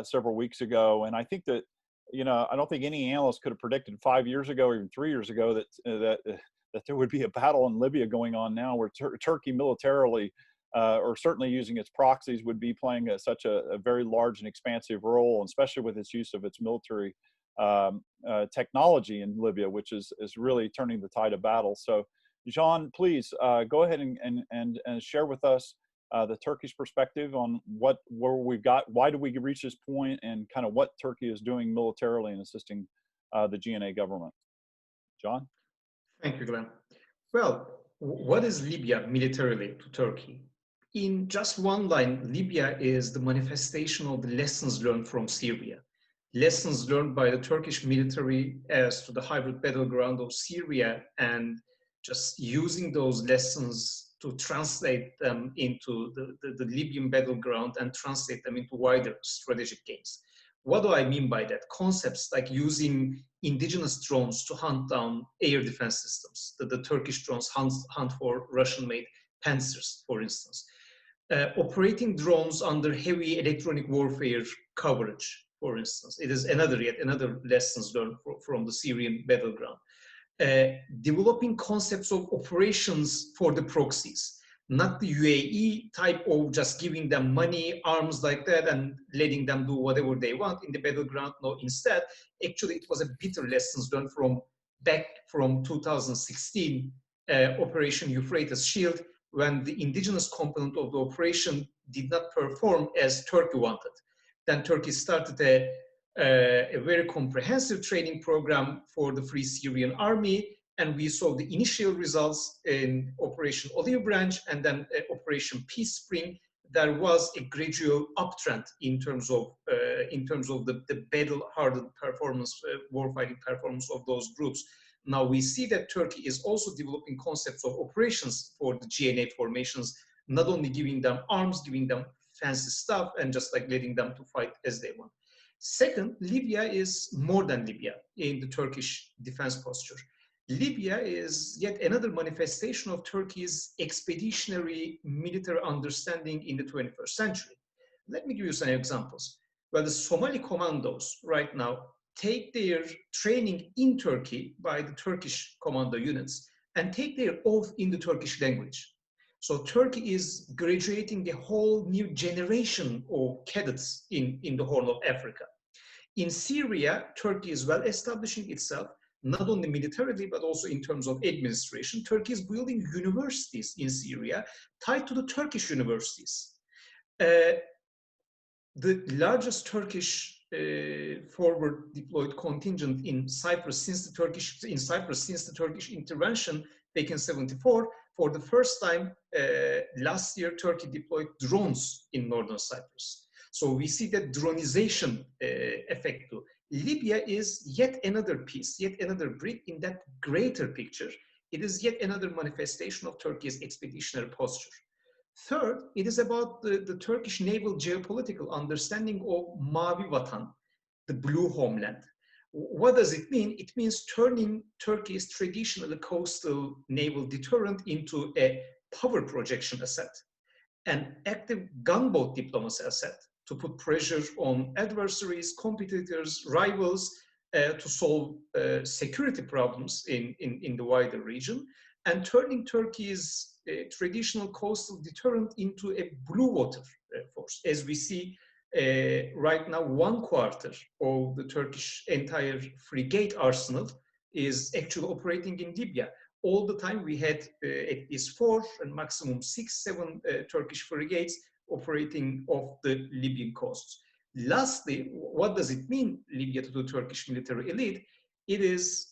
several weeks ago. And I think that, I don't think any analyst could have predicted 5 years ago or even 3 years ago that there would be a battle in Libya going on now where Turkey militarily, or certainly using its proxies, would be playing such a very large and expansive role, especially with its use of its military technology in Libya, which is really turning the tide of battle. So, Jean, please go ahead and share with us the Turkish perspective on where we've got, why do we reach this point, and kind of what Turkey is doing militarily in assisting the GNA government. John? Thank you, Glenn. Well, what is Libya militarily to Turkey? In just one line, Libya is the manifestation of the lessons learned from Syria. Lessons learned by the Turkish military as to the hybrid battleground of Syria, and just using those lessons to translate them into the Libyan battleground and translate them into wider strategic gains. What do I mean by that? Concepts like using indigenous drones to hunt down air defense systems. The Turkish drones hunt for Russian-made Panzers, for instance. Operating drones under heavy electronic warfare coverage, for instance. It is yet another lessons learned from the Syrian battleground. Developing concepts of operations for the proxies, not the UAE type of just giving them money, arms like that, and letting them do whatever they want in the battleground. No, instead, actually, it was a bitter lessons learned back from 2016, Operation Euphrates Shield, when the indigenous component of the operation did not perform as Turkey wanted. Then Turkey started a very comprehensive training program for the Free Syrian Army, And we saw the initial results in Operation Olive Branch and then Operation Peace Spring. There was a gradual uptrend in terms of the battle-hardened performance, warfighting performance of those groups. Now we see that Turkey is also developing concepts of operations for the GNA formations, not only giving them arms, giving them fancy stuff, and just like letting them to fight as they want. Second, Libya is more than Libya in the Turkish defense posture. Libya is yet another manifestation of Turkey's expeditionary military understanding in the 21st century. Let me give you some examples. Well, the Somali commandos right now take their training in Turkey by the Turkish commando units and take their oath in the Turkish language. So Turkey is graduating a whole new generation of cadets in the Horn of Africa. In Syria, Turkey is well establishing itself, not only militarily, but also in terms of administration. Turkey is building universities in Syria tied to the Turkish universities. The largest Turkish forward deployed contingent in Cyprus since the Turkish intervention back in '74, for the first time last year, Turkey deployed drones in northern Cyprus. So we see that dronization effect too. Libya is yet another piece, yet another brick in that greater picture. It is yet another manifestation of Turkey's expeditionary posture. Third, it is about the Turkish naval geopolitical understanding of Mavi Vatan, the blue homeland. What does it mean? It means turning Turkey's traditional coastal naval deterrent into a power projection asset, an active gunboat diplomacy asset to put pressure on adversaries, competitors, rivals to solve security problems in the wider region, and turning Turkey's traditional coastal deterrent into a blue water force. As we see right now, 1/4 of the Turkish entire frigate arsenal is actually operating in Libya. All the time we had at least 4 and maximum 6, 7 Turkish frigates operating off the Libyan coasts. Lastly, what does it mean, Libya, to the Turkish military elite? It is,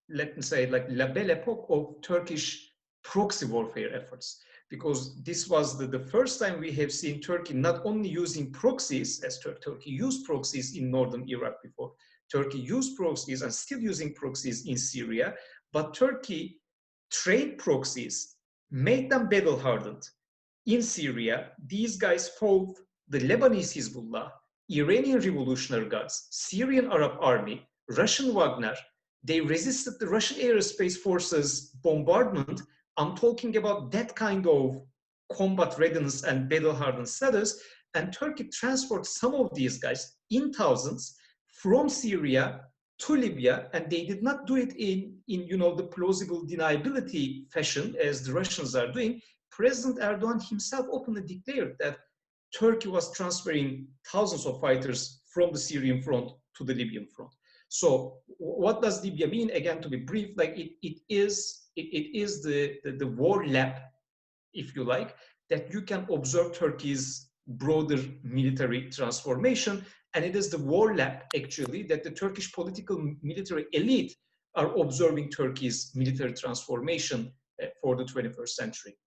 let me say, like la belle époque of Turkish proxy warfare efforts, because this was the first time we have seen Turkey not only using proxies, as Turkey used proxies in northern Iraq before, Turkey used proxies and still using proxies in Syria, but Turkey trained proxies, made them battle-hardened. In Syria, these guys fought the Lebanese Hezbollah, Iranian Revolutionary Guards, Syrian Arab Army, Russian Wagner. They resisted the Russian aerospace forces bombardment. I'm talking about that kind of combat readiness and battle-hardened status. And Turkey transported some of these guys in thousands from Syria to Libya, and they did not do it in the plausible deniability fashion as the Russians are doing. President Erdogan himself openly declared that Turkey was transferring thousands of fighters from the Syrian front to the Libyan front. So what does Libya mean? Again, to be brief, like it is the war lab, if you like, that you can observe Turkey's broader military transformation. And it is the war lab, actually, that the Turkish political military elite are observing Turkey's military transformation for the 21st century.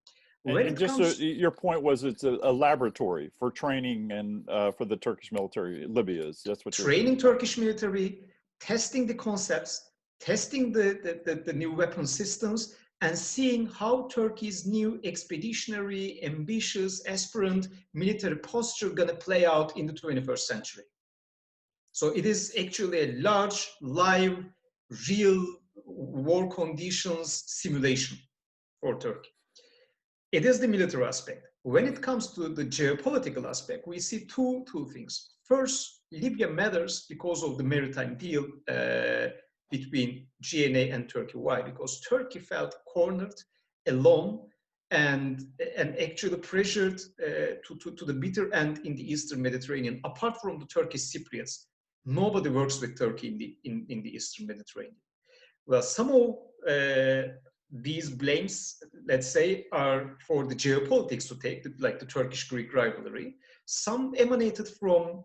And just your point was it's a laboratory for training and for the Turkish military, Libyas. That's what you're training Turkish military, testing the concepts, testing the new weapon systems, and seeing how Turkey's new expeditionary, ambitious, aspirant military posture gonna play out in the 21st century. So it is actually a large, live, real war conditions simulation for Turkey. It is the military aspect. When it comes to the geopolitical aspect, we see two things. First, Libya matters because of the maritime deal between GNA and Turkey. Why? Because Turkey felt cornered, alone, and actually pressured to the bitter end in the Eastern Mediterranean. Apart from the Turkish Cypriots, nobody works with Turkey in the Eastern Mediterranean. Well, some of these blames let's say, are for the geopolitics to take, like the Turkish-Greek rivalry. Some emanated from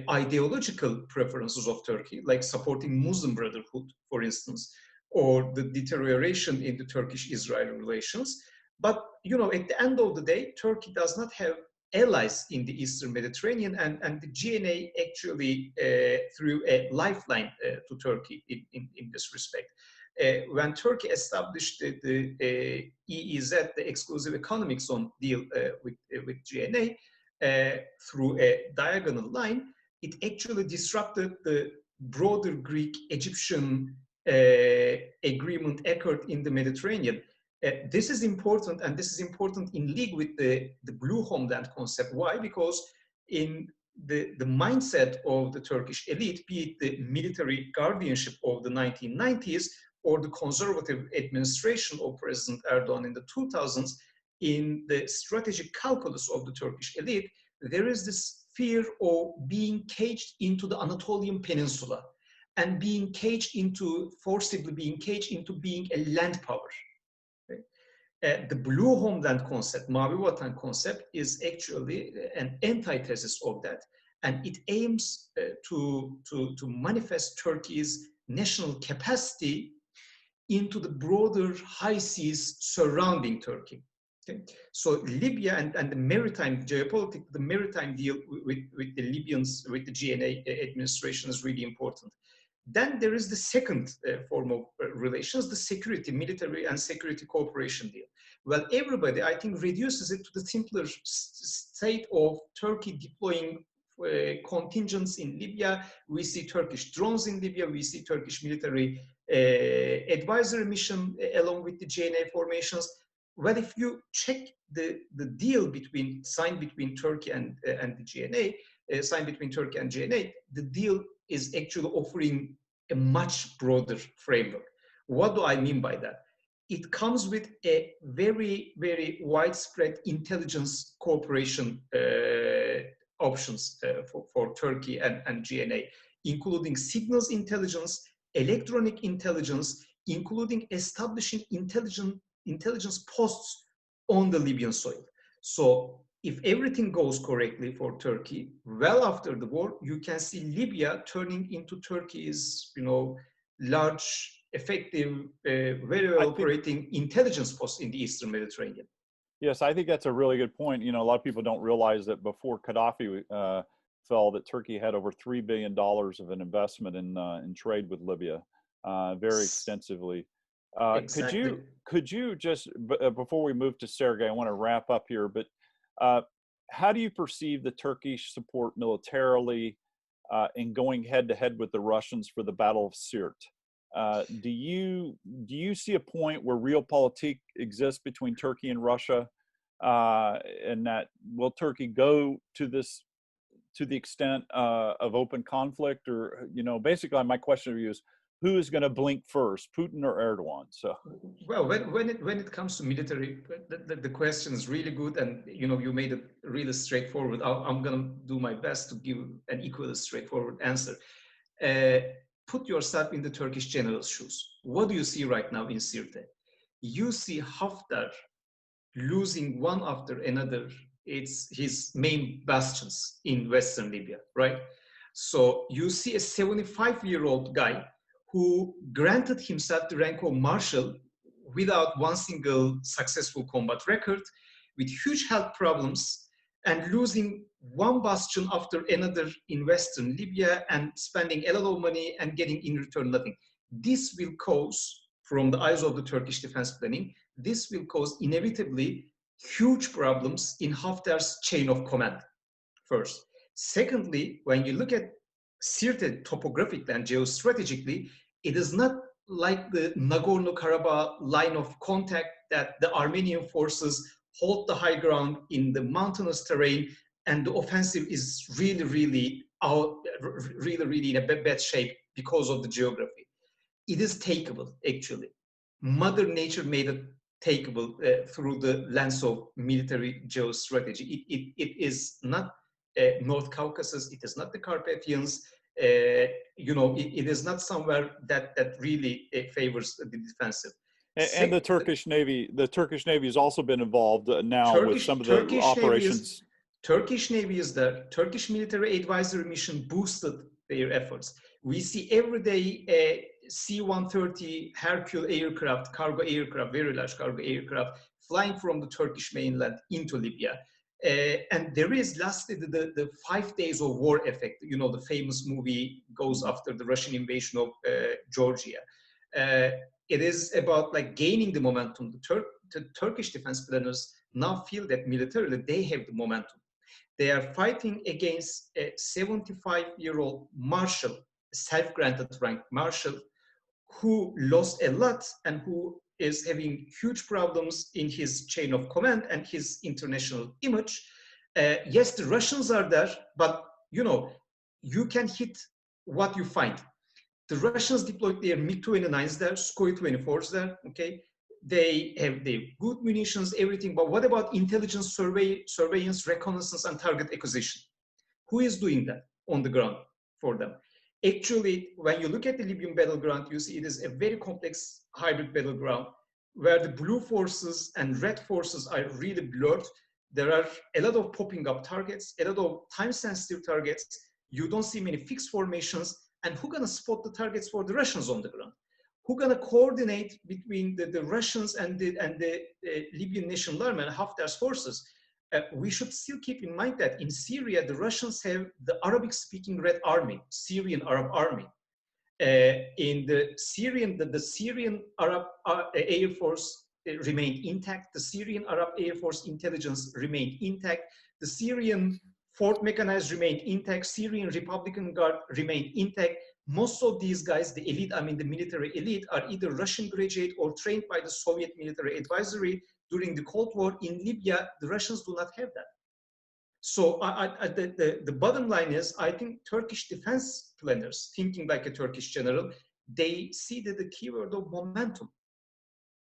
ideological preferences of Turkey, like supporting Muslim Brotherhood, for instance, or the deterioration in the Turkish-Israeli relations. But, you know, at the end of the day, Turkey does not have allies in the Eastern Mediterranean, and the GNA actually threw a lifeline to Turkey in this respect. When Turkey established the EEZ, the exclusive economic zone deal with GNA through a diagonal line, it actually disrupted the broader Greek-Egyptian agreement occurred in the Mediterranean. This is important, and this is important in league with the blue homeland concept. Why? Because in the mindset of the Turkish elite, be it the military guardianship of the 1990s or the conservative administration of President Erdogan in the 2000s, in the strategic calculus of the Turkish elite, there is this fear of being caged into the Anatolian Peninsula and being caged into, forcibly being caged into being a land power. The blue homeland concept, Mavi Vatan concept, is actually an antithesis of that, and it aims to manifest Turkey's national capacity into the broader high seas surrounding Turkey. Okay? So Libya and the maritime geopolitics, the maritime deal with the Libyans, with the GNA administration is really important. Then there is the second form of relations, the security, military and security cooperation deal. Well, everybody, I think, reduces it to the simpler state of Turkey deploying contingents in Libya. We see Turkish drones in Libya. We see Turkish military advisory mission along with the GNA formations. Well, if you check the deal signed between Turkey and the GNA, signed between Turkey and GNA, the deal is actually offering a much broader framework. What do I mean by that? It comes with a very, very widespread intelligence cooperation options for Turkey and GNA, including signals intelligence, electronic intelligence, including establishing intelligence posts on the Libyan soil. So if everything goes correctly for Turkey, well after the war, you can see Libya turning into Turkey's, you know, large, effective, very well operating intelligence post in the Eastern Mediterranean. Yes, I think that's a really good point. You know, a lot of people don't realize that before Gaddafi fell, that Turkey had over $3 billion of an investment in trade with Libya, very extensively. Exactly. Could you just, before we move to Sergei, I want to wrap up here, but how do you perceive the Turkish support militarily in going head to head with the Russians for the Battle of Sirte? Do you see a point where realpolitik exists between Turkey and Russia, and that will Turkey go to the extent of open conflict, or, you know, basically my question to you is, who is going to blink first, Putin or Erdogan? So, well, when it comes to military, the question is really good, and you know, you made it really straightforward. I'm going to do my best to give an equally straightforward answer. Put yourself in the Turkish general's shoes. What do you see right now in Sirte? You see Haftar losing one after another. It's his main bastions in Western Libya, right? So you see a 75-year-old guy who granted himself the rank of marshal without one single successful combat record, with huge health problems, and losing one bastion after another in Western Libya and spending a lot of money and getting in return nothing. This will cause, from the eyes of the Turkish defense planning, this will cause inevitably huge problems in Haftar's chain of command, first. Secondly, when you look at Sirte topographically and geostrategically, it is not like the Nagorno-Karabakh line of contact that the Armenian forces hold the high ground in the mountainous terrain, and the offensive is really in a bad shape because of the geography. It is takeable, actually. Mother Nature made it takeable through the lens of military geostrategy. It is not North Caucasus, it is not the Carpathians, you know, it is not somewhere that really favors the defensive. And the Turkish Navy has also been involved now with some of the operations. Turkish Navy is there. Turkish Military Advisory Mission boosted their efforts. We see every day a C-130 Hercule aircraft, cargo aircraft, very large cargo aircraft, flying from the Turkish mainland into Libya. And there is lastly the 5 days of war effect. You know, the famous movie goes after the Russian invasion of Georgia. It is about like gaining the momentum. The Turkish defense planners now feel that militarily they have the momentum. They are fighting against a 75-year-old marshal, self-granted rank marshal, who lost a lot and who is having huge problems in his chain of command and his international image. Yes, the Russians are there, but you know, you can hit what you find. The Russians deployed their MiG-29s there, Su-24s there, okay? They have their good munitions, everything, but what about intelligence, surveillance, reconnaissance, and target acquisition? Who is doing that on the ground for them? Actually, when you look at the Libyan battleground, you see it is a very complex hybrid battleground where the blue forces and red forces are really blurred. There are a lot of popping up targets, a lot of time-sensitive targets. You don't see many fixed formations. And who's going to spot the targets for the Russians on the ground? Who's going to coordinate between the Russians and the Libyan National Army and Haftar's forces? We should still keep in mind that in Syria, the Russians have the Arabic-speaking Red Army, Syrian Arab Army. In the Syrian Arab Air Force remained intact. The Syrian Arab Air Force intelligence remained intact. The Syrian Fourth Mechanized remained intact. Syrian Republican Guard remained intact. Most of these guys, the elite, I mean the military elite, are either Russian graduate or trained by the Soviet military advisory during the Cold War. In Libya, the Russians do not have that. So the bottom line is, I think Turkish defense planners, thinking like a Turkish general, they see the keyword of momentum.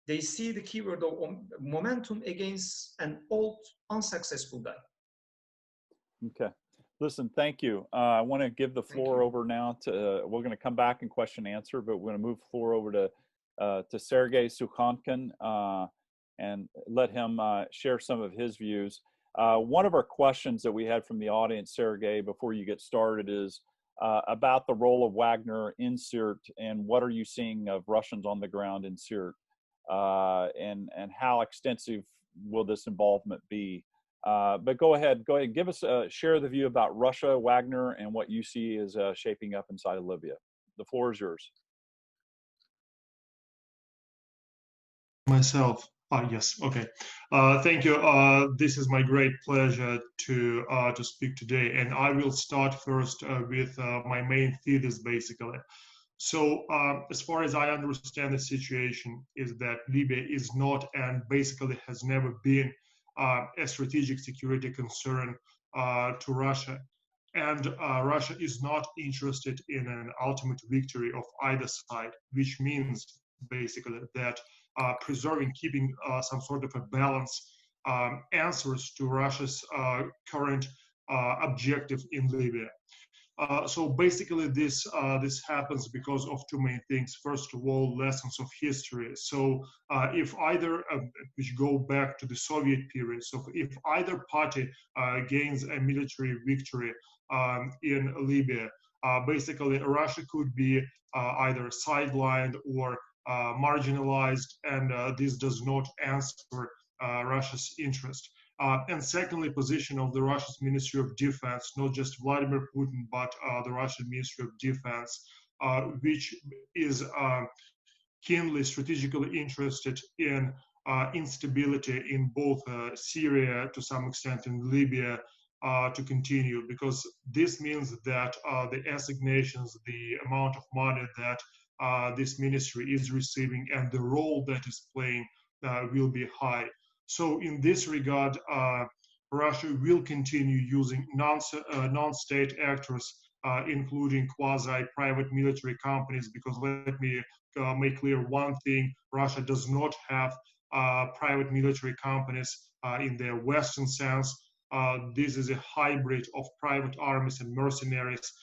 They see the keyword of momentum against an old, unsuccessful guy. Okay. Listen, thank you. I want to give the floor over now to, we're going to come back and question and answer, but we're going to move the floor over to Sergei Sukhankin and let him share some of his views. One of our questions that we had from the audience, Sergei, before you get started is about the role of Wagner in Sirte and what are you seeing of Russians on the ground in Sirte and how extensive will this involvement be? But go ahead, give us, share the view about Russia, Wagner, and what you see is shaping up inside of Libya. The floor is yours. Myself. Yes, okay. Thank you. This is my great pleasure to speak today, and I will start first with my main thesis, basically. So, as far as I understand the situation, is that Libya is not and basically has never been a strategic security concern to Russia, and Russia is not interested in an ultimate victory of either side, which means basically that preserving, keeping some sort of a balance answers to Russia's current objective in Libya. So basically this happens because of two main things. First of all, lessons of history. So if either, which go back to the Soviet period, so if either party gains a military victory in Libya, basically Russia could be either sidelined or marginalized, and this does not answer Russia's interest. And secondly, position of the Russia's Ministry of Defense, not just Vladimir Putin, but the Russian Ministry of Defense, which is keenly strategically interested in instability in both Syria, to some extent in Libya, to continue, because this means that the assignations, the amount of money that this ministry is receiving and the role that is playing will be high. So in this regard, Russia will continue using non-state actors, including quasi-private military companies, because let me make clear one thing: Russia does not have private military companies in the Western sense. This is a hybrid of private armies and mercenaries,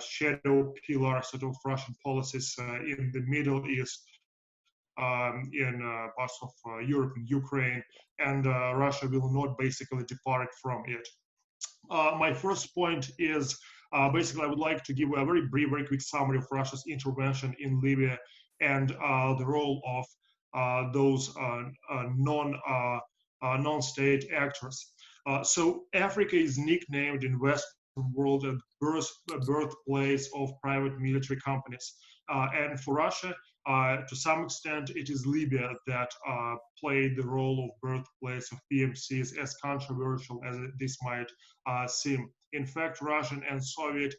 shadow pillar sort of Russian policies in the Middle East. in parts of Europe and Ukraine, and Russia will not basically depart from it. My first point is basically I would like to give a very brief, very quick summary of Russia's intervention in Libya and the role of those non-state actors. So Africa is nicknamed in Western world as birthplace of private military companies. And for Russia, to some extent, it is Libya that played the role of birthplace of PMCs, as controversial as this might seem. In fact, Russian and Soviet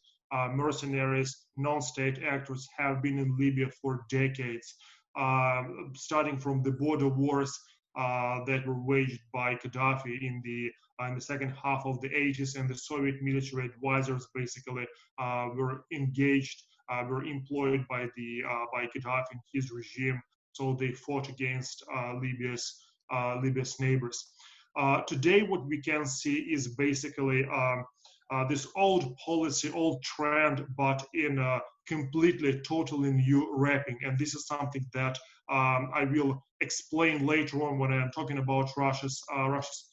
mercenaries, non-state actors have been in Libya for decades, starting from the border wars that were waged by Gaddafi in the second half of the 80s, and the Soviet military advisors basically were engaged, were employed by Gaddafi and his regime. So they fought against Libya's neighbors. Today, what we can see is basically this old policy, old trend, but in a completely, totally new wrapping. And this is something that I will explain later on when I'm talking about Russia's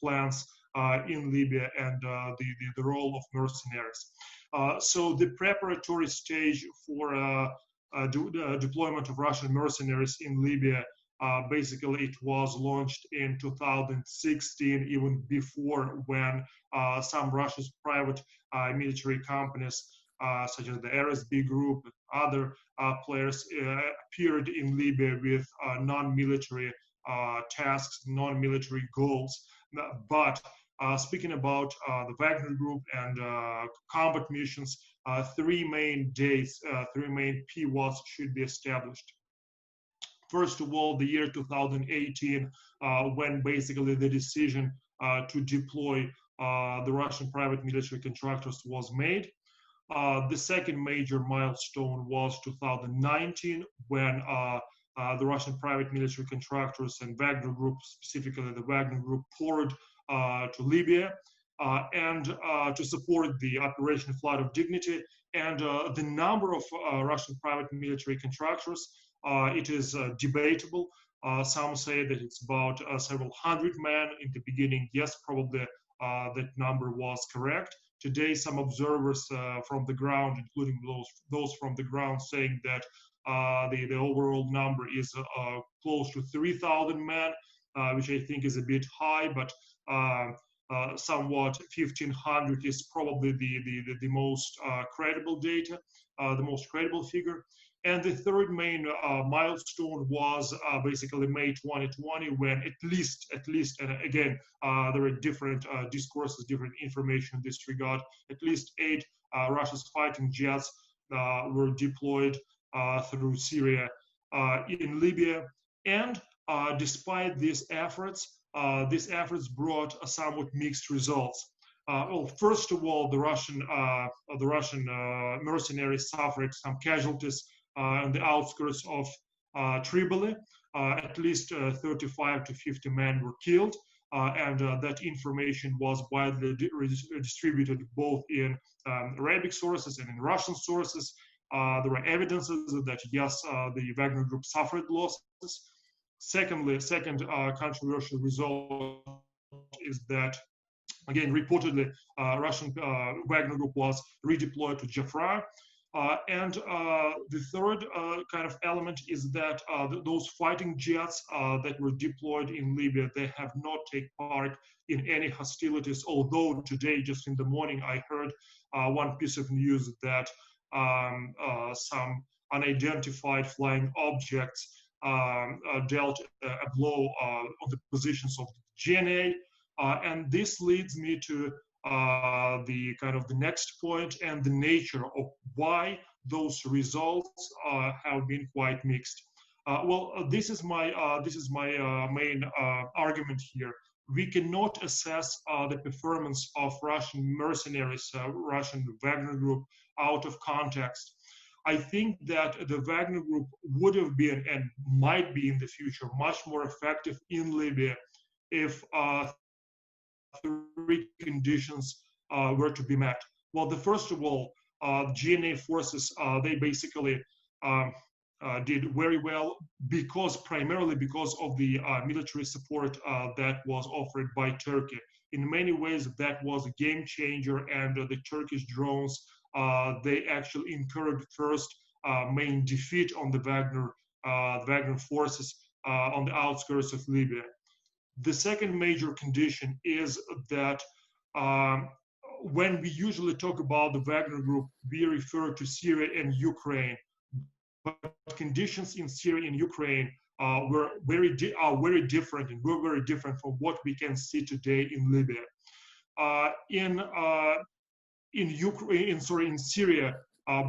plans in Libya and the role of mercenaries. So the preparatory stage for deployment of Russian mercenaries in Libya, basically it was launched in 2016, even before, when some Russia's private military companies, such as the RSB Group and other players, appeared in Libya with non-military tasks, non-military goals. But speaking about the Wagner Group and combat missions, three main dates, three main PWAs should be established. First of all, the year 2018, when basically the decision to deploy the Russian private military contractors was made. The second major milestone was 2019, when the Russian private military contractors and Wagner Group, specifically the Wagner Group, poured to Libya and to support the Operation Flood of Dignity. And the number of Russian private military contractors, it is debatable. Some say that it's about several hundred men. In the beginning, yes, probably that number was correct. Today, some observers from the ground, including those from the ground, saying that the overall number is close to 3,000 men, which I think is a bit high, but somewhat 1,500 is probably the most credible data, the most credible figure. And the third main milestone was basically May 2020, when at least, and again, there are different discourses, different information in this regard, at least 8 Russia's fighting jets were deployed through Syria in Libya. And despite these efforts brought somewhat mixed results. Well, first of all, the Russian mercenaries suffered some casualties on the outskirts of Tripoli. At least 35 to 50 men were killed, and that information was widely distributed both in Arabic sources and in Russian sources. There were evidences that yes, the Wagner Group suffered losses. Second controversial result is that, again, reportedly, Russian Wagner Group was redeployed to Jafra. And the third kind of element is that those fighting jets that were deployed in Libya, they have not taken part in any hostilities, although today, just in the morning, I heard one piece of news that some unidentified flying objects dealt a blow on the positions of the GNA. And this leads me to the kind of the next point and the nature of why those results have been quite mixed. Well, this is my main argument here. We cannot assess the performance of Russian mercenaries, Russian Wagner Group, out of context. I think that the Wagner Group would have been and might be in the future much more effective in Libya if three conditions were to be met. Well, the first of all, GNA forces, they basically did very well primarily because of the military support that was offered by Turkey. In many ways, that was a game changer, and the Turkish drones, they actually incurred first main defeat on the Wagner forces on the outskirts of Libya. The second major condition is that when we usually talk about the Wagner group, we refer to Syria and Ukraine. But conditions in Syria and Ukraine were very different, and were very different from what we can see today in Libya. In Syria,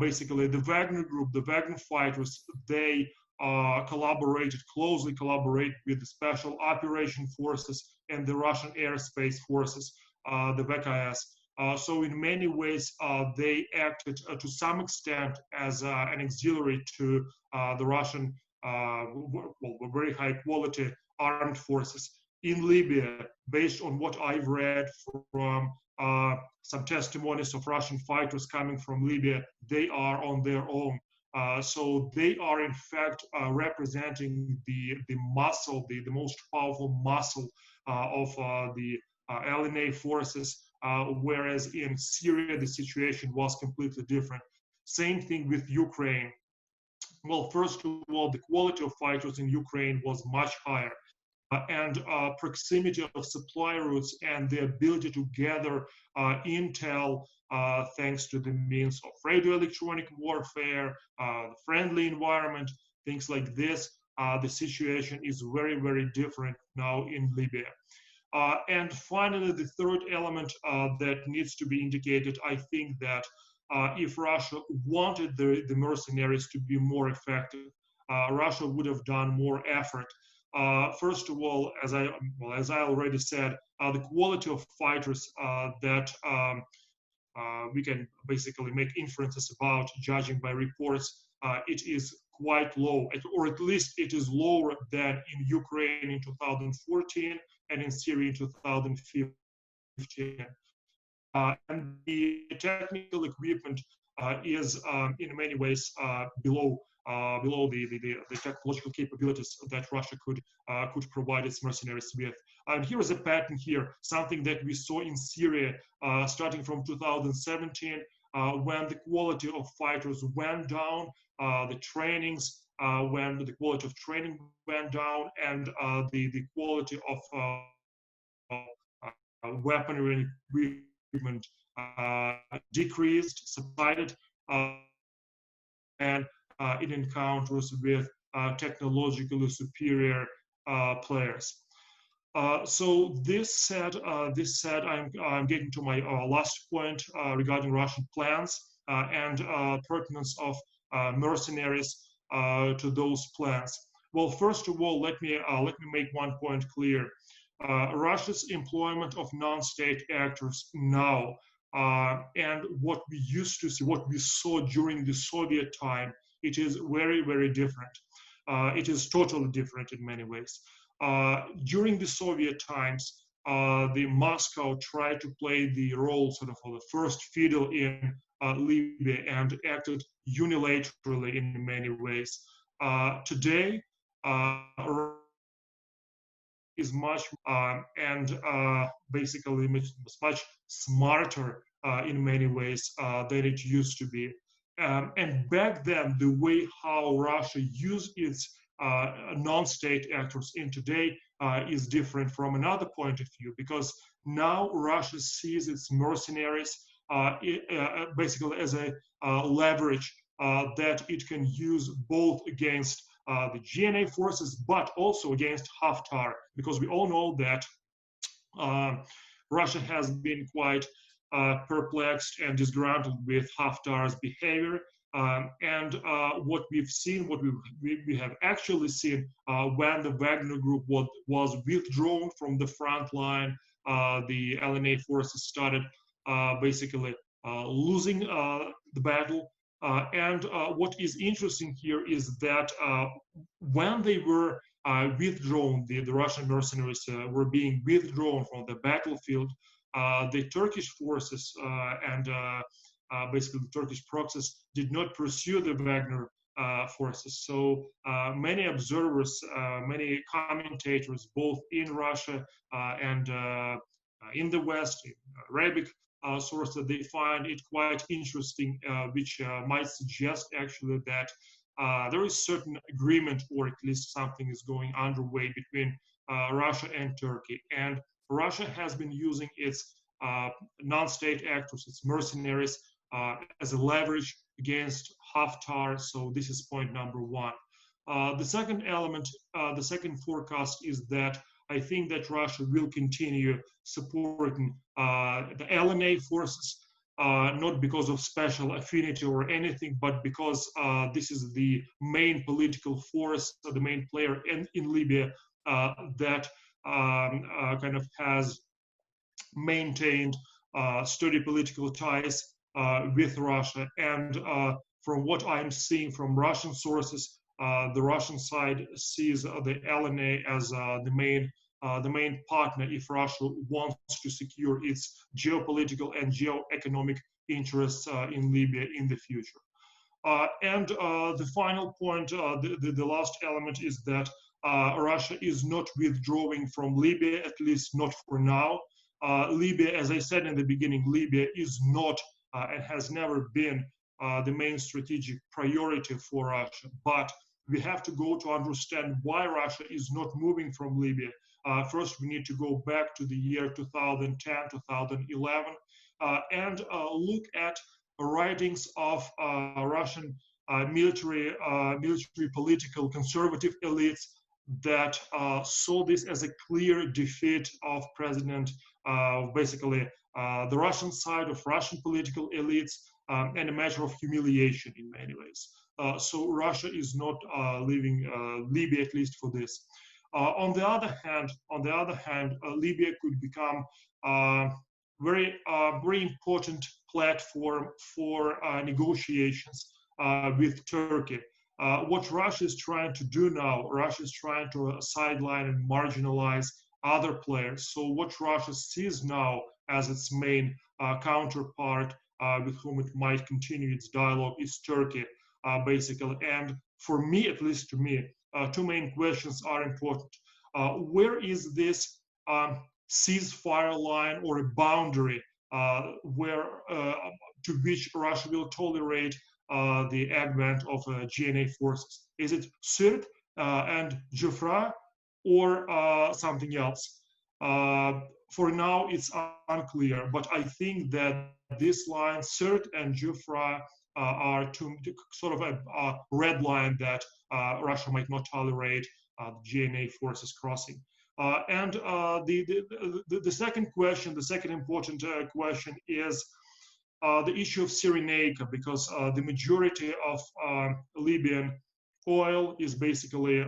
basically the Wagner group, the Wagner fighters, they closely collaborate with the Special Operation Forces and the Russian Airspace Forces, the VKS. So in many ways, they acted to some extent as an auxiliary to the Russian, very high quality armed forces. In Libya, based on what I've read from some testimonies of Russian fighters coming from Libya, they are on their own. So they are in fact representing the muscle, the most powerful muscle of the LNA forces, whereas in Syria the situation was completely different. Same thing with Ukraine. Well, first of all, the quality of fighters in Ukraine was much higher. And proximity of supply routes and the ability to gather intel thanks to the means of radio electronic warfare, the friendly environment, things like this, the situation is very, very different now in Libya. And finally, the third element that needs to be indicated, I think that if Russia wanted the mercenaries to be more effective, Russia would have done more effort. First of all, as I already said, the quality of fighters that we can basically make inferences about, judging by reports, it is quite low, or at least it is lower than in Ukraine in 2014 and in Syria in 2015. And the technical equipment is in many ways below the technological capabilities that Russia could provide its mercenaries with. And here is a pattern here, something that we saw in Syria starting from 2017, when the quality of fighters went down, the trainings, when the quality of training went down, and the quality of weaponry and equipment decreased, subsided, and in encounters with technologically superior players. So this said, I'm getting to my last point regarding Russian plans and pertinence of mercenaries to those plans. Well, first of all, let me make one point clear. Russia's employment of non-state actors now and what we used to see, what we saw during the Soviet time, it is very, very different. It is totally different in many ways. During the Soviet times, the Moscow tried to play the role sort of the first fiddle in Libya and acted unilaterally in many ways. Today, is much and basically much smarter in many ways than it used to be. And back then, the way how Russia used its non-state actors in today is different from another point of view, because now Russia sees its mercenaries basically as a leverage that it can use both against the GNA forces, but also against Haftar, because we all know that Russia has been quite perplexed and disgruntled with Haftar's behavior. And what we've seen, what we have actually seen when the Wagner group was withdrawn from the front line, the LNA forces started basically losing the battle. And what is interesting here is that when they were withdrawn, the Russian mercenaries were being withdrawn from the battlefield, the Turkish forces and basically the Turkish proxies did not pursue the Wagner forces. So many observers, many commentators, both in Russia and in the West, in Arabic sources, they find it quite interesting, which might suggest actually that there is certain agreement, or at least something is going underway between Russia and Turkey. And Russia has been using its non-state actors, its mercenaries, as a leverage against Haftar. So this is point number one. The second element, the second forecast is that I think that Russia will continue supporting the LNA forces, not because of special affinity or anything, but because this is the main political force, the main player in Libya that kind of has maintained sturdy political ties with Russia. And from what I'm seeing from Russian sources, the Russian side sees the LNA as the main partner if Russia wants to secure its geopolitical and geoeconomic interests in Libya in the future. And the final point, the last element is that Russia is not withdrawing from Libya, at least not for now. Libya, as I said in the beginning, Libya is not and has never been the main strategic priority for Russia. But we have to go to understand why Russia is not moving from Libya. First, we need to go back to the year 2010, 2011, and look at writings of Russian military political conservative elites that saw this as a clear defeat of President, basically the Russian side of Russian political elites, and a matter of humiliation in many ways. So Russia is not leaving Libya, at least for this. On the other hand, Libya could become very important platform for negotiations with Turkey. What Russia is trying to do now, Russia is trying to sideline and marginalize other players. So what Russia sees now as its main counterpart with whom it might continue its dialogue is Turkey, basically. And for me, at least to me, two main questions are important. Where is this ceasefire line or a boundary where to which Russia will tolerate the advent of GNA forces? Is it Sirte and Jufrah, or something else? For now, it's unclear, but I think that this line, Sirte and Jufrah, are sort of a red line that Russia might not tolerate GNA forces crossing. And the second question, the second important question is the issue of Cyrenaica, because the majority of Libyan oil is basically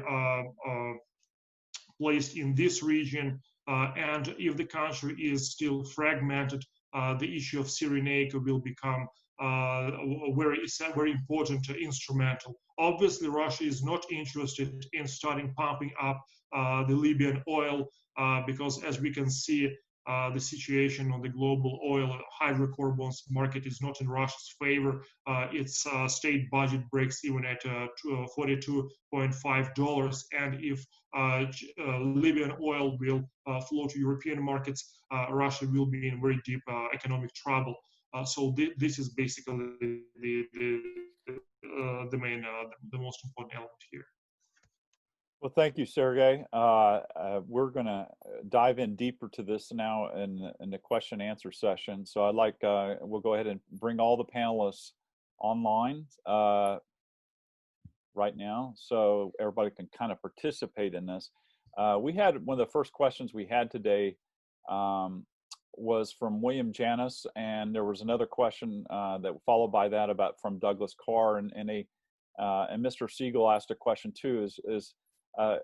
placed in this region. And if the country is still fragmented, the issue of Cyrenaica will become a very important instrumental. Obviously, Russia is not interested in starting pumping up the Libyan oil because, as we can see, the situation on the global oil hydrocarbons market is not in Russia's favor. Its state budget breaks even at $42.5. And if Libyan oil will flow to European markets, Russia will be in very deep economic trouble. So this is basically the most important element here. Well, thank you, Sergey. We're going to dive in deeper to this now in the question and answer session. So I'd like, we'll go ahead and bring all the panelists online right now so everybody can kind of participate in this. We had one of the first questions we had today was from William Janis, and there was another question that followed by that from Douglas Carr, and Mr. Siegel asked a question too, is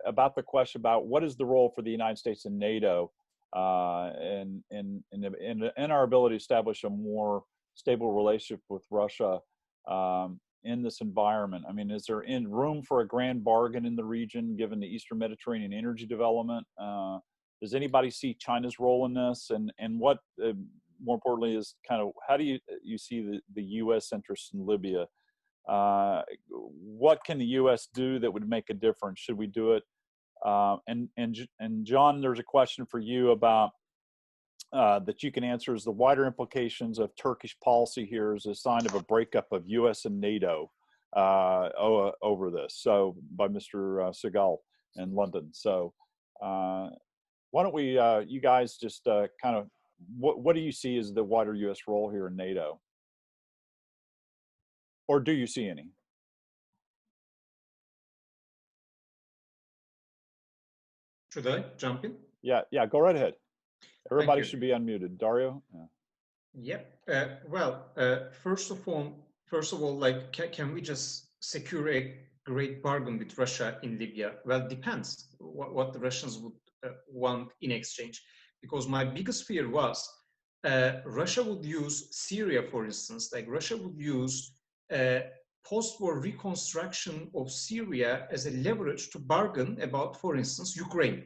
about the question about what is the role for the United States and NATO in our ability to establish a more stable relationship with Russia in this environment. I mean, is there room for a grand bargain in the region given the Eastern Mediterranean energy development? Does anybody see China's role in this? And what, more importantly, is kind of how do you see the U.S. interest in Libya What can the U.S. do that would make a difference? Should we do it? And John, there's a question for you about that you can answer, is the wider implications of Turkish policy here as a sign of a breakup of U.S. and NATO over this. So by Mr. Segal in London. So why don't we, you guys just kind of, what do you see as the wider U.S. role here in NATO? Or do you see any? Should I jump in? Yeah, go right ahead. Everybody should be unmuted. Dario? Yeah. Well, first of all, like, can we just secure a great bargain with Russia in Libya? Well, it depends what the Russians would want in exchange. Because my biggest fear was Russia would use Syria, for instance, like Russia would use post-war reconstruction of Syria as a leverage to bargain about, for instance, Ukraine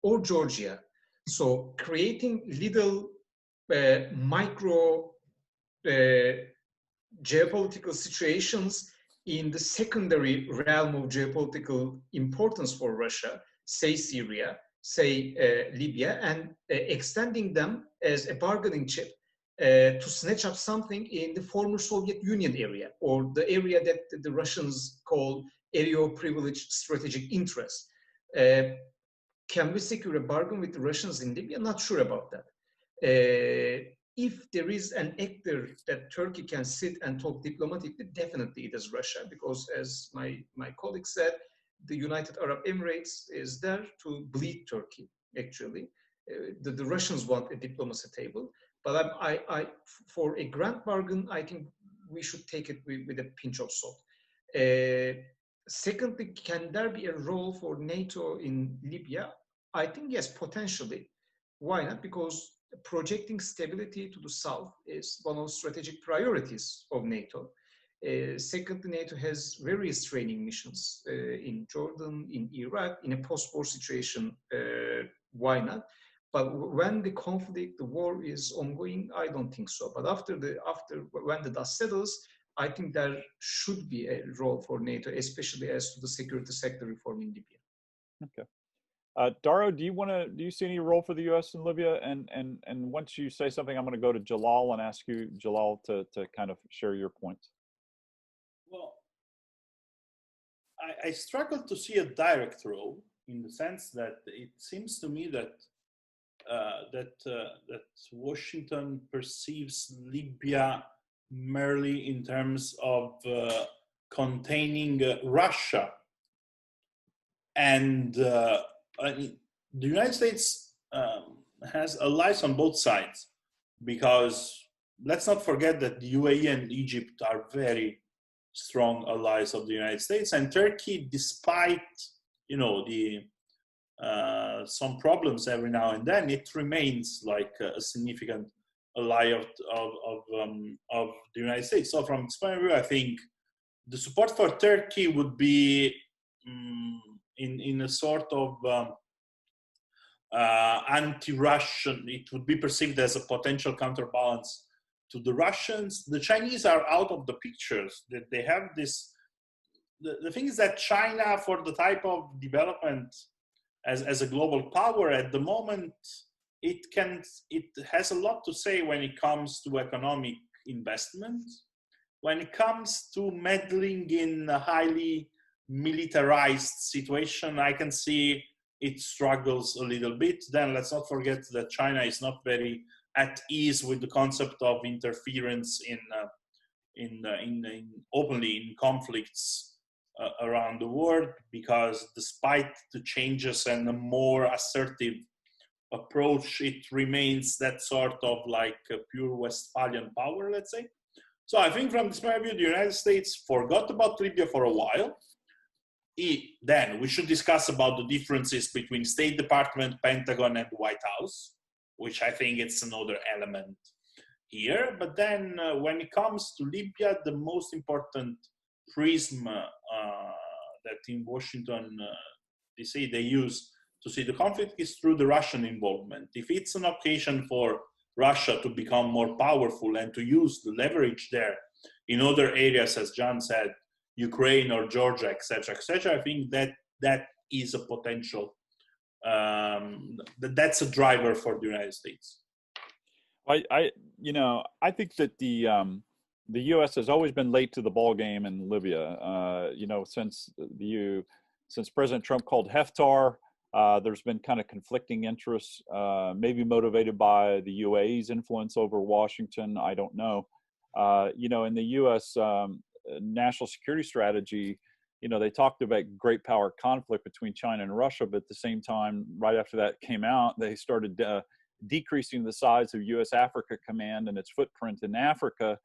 or Georgia. So creating little micro geopolitical situations in the secondary realm of geopolitical importance for Russia, say Syria, say Libya, and extending them as a bargaining chip to snatch up something in the former Soviet Union area, or the area that the Russians call area of privileged strategic interest. Can we secure a bargain with the Russians in Libya? Not sure about that. If there is an actor that Turkey can sit and talk diplomatically, definitely it is Russia, because as my colleague said, the United Arab Emirates is there to bleed Turkey, actually. The Russians want a diplomacy table, but for a grand bargain, I think we should take it with a pinch of salt. Secondly, can there be a role for NATO in Libya? I think yes, potentially. Why not? Because projecting stability to the south is one of the strategic priorities of NATO. Secondly, NATO has various training missions in Jordan, in Iraq, in a post-war situation. Why not? But when the conflict, the war is ongoing, I don't think so. But when the dust settles, I think there should be a role for NATO, especially as to the security sector reform in Libya. Okay. Dario, do you see any role for the U.S. in Libya? And once you say something, I'm going to go to Jalal and ask you, Jalal, to kind of share your points. Well, I struggle to see a direct role, in the sense that it seems to me that that Washington perceives Libya merely in terms of containing Russia, and the United States has allies on both sides, because let's not forget that the UAE and Egypt are very strong allies of the United States, and Turkey, despite some problems every now and then, it remains like a significant ally of the United States. So from this point of view, I think the support for Turkey would be in a sort of anti-Russian. It would be perceived as a potential counterbalance to the Russians. The Chinese are out of the pictures. That they have this. The thing is that China, for the type of development as a global power at the moment, it has a lot to say when it comes to economic investment. When it comes to meddling in a highly militarized situation, I can see it struggles a little bit. Then let's not forget that China is not very at ease with the concept of interference in openly in conflicts around the world, because despite the changes and a more assertive approach, it remains that sort of like a pure Westphalian power, let's say. So I think from this point of view, the United States forgot about Libya for a while. Then we should discuss about the differences between State Department, Pentagon, and the White House, which I think it's another element here. But then when it comes to Libya, the most important prism that in Washington DC they use to see the conflict is through the Russian involvement. If it's an occasion for Russia to become more powerful and to use the leverage there in other areas, as John said, Ukraine or Georgia, etc., etc., I think that is a potential. That's a driver for the United States. I think that the U.S. has always been late to the ball game in Libya. Since President Trump called Haftar, there's been kind of conflicting interests, maybe motivated by the UAE's influence over Washington. I don't know. In the U.S. National security strategy, they talked about great power conflict between China and Russia, but at the same time, right after that came out, they started decreasing the size of U.S. Africa Command and its footprint in Africa.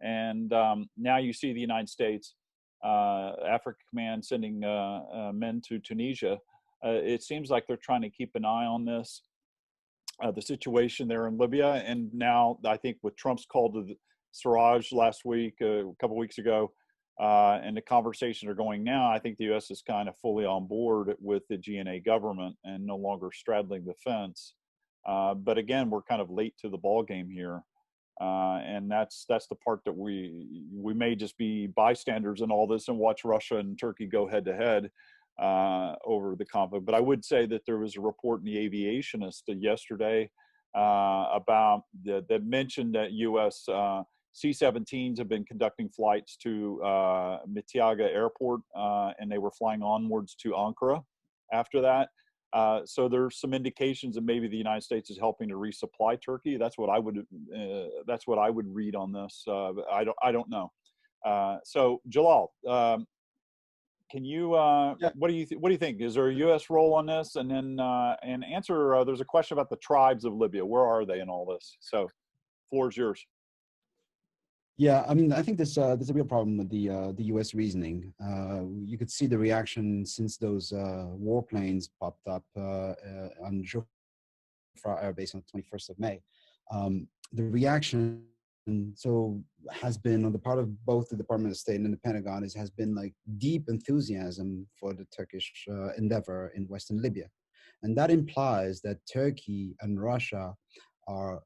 And now you see the United States, Africa Command sending men to Tunisia. It seems like they're trying to keep an eye on this, the situation there in Libya. And now I think with Trump's call to the Siraj last week, a couple of weeks ago, and the conversations are going now, I think the U.S. is kind of fully on board with the GNA government and no longer straddling the fence. But again, we're kind of late to the ball game here. And that's the part that we may just be bystanders in all this and watch Russia and Turkey go head to head over the conflict. But I would say that there was a report in the Aviationist yesterday about that mentioned that U.S. C-17s have been conducting flights to Mityagha Airport, and they were flying onwards to Ankara after that. So there's some indications that maybe the United States is helping to resupply Turkey. That's what I would read on this. I don't know. So Jalal, can you what do you think? Is there a U.S. role on this? And then and answer. There's a question about the tribes of Libya. Where are they in all this? So, floor is yours. Yeah, I mean, I think there's a real problem with the U.S. reasoning. You could see the reaction since those warplanes popped up on Jufrah airbase on the 21st of May. The reaction has been on the part of both the Department of State and the Pentagon has been like deep enthusiasm for the Turkish endeavor in Western Libya, and that implies that Turkey and Russia are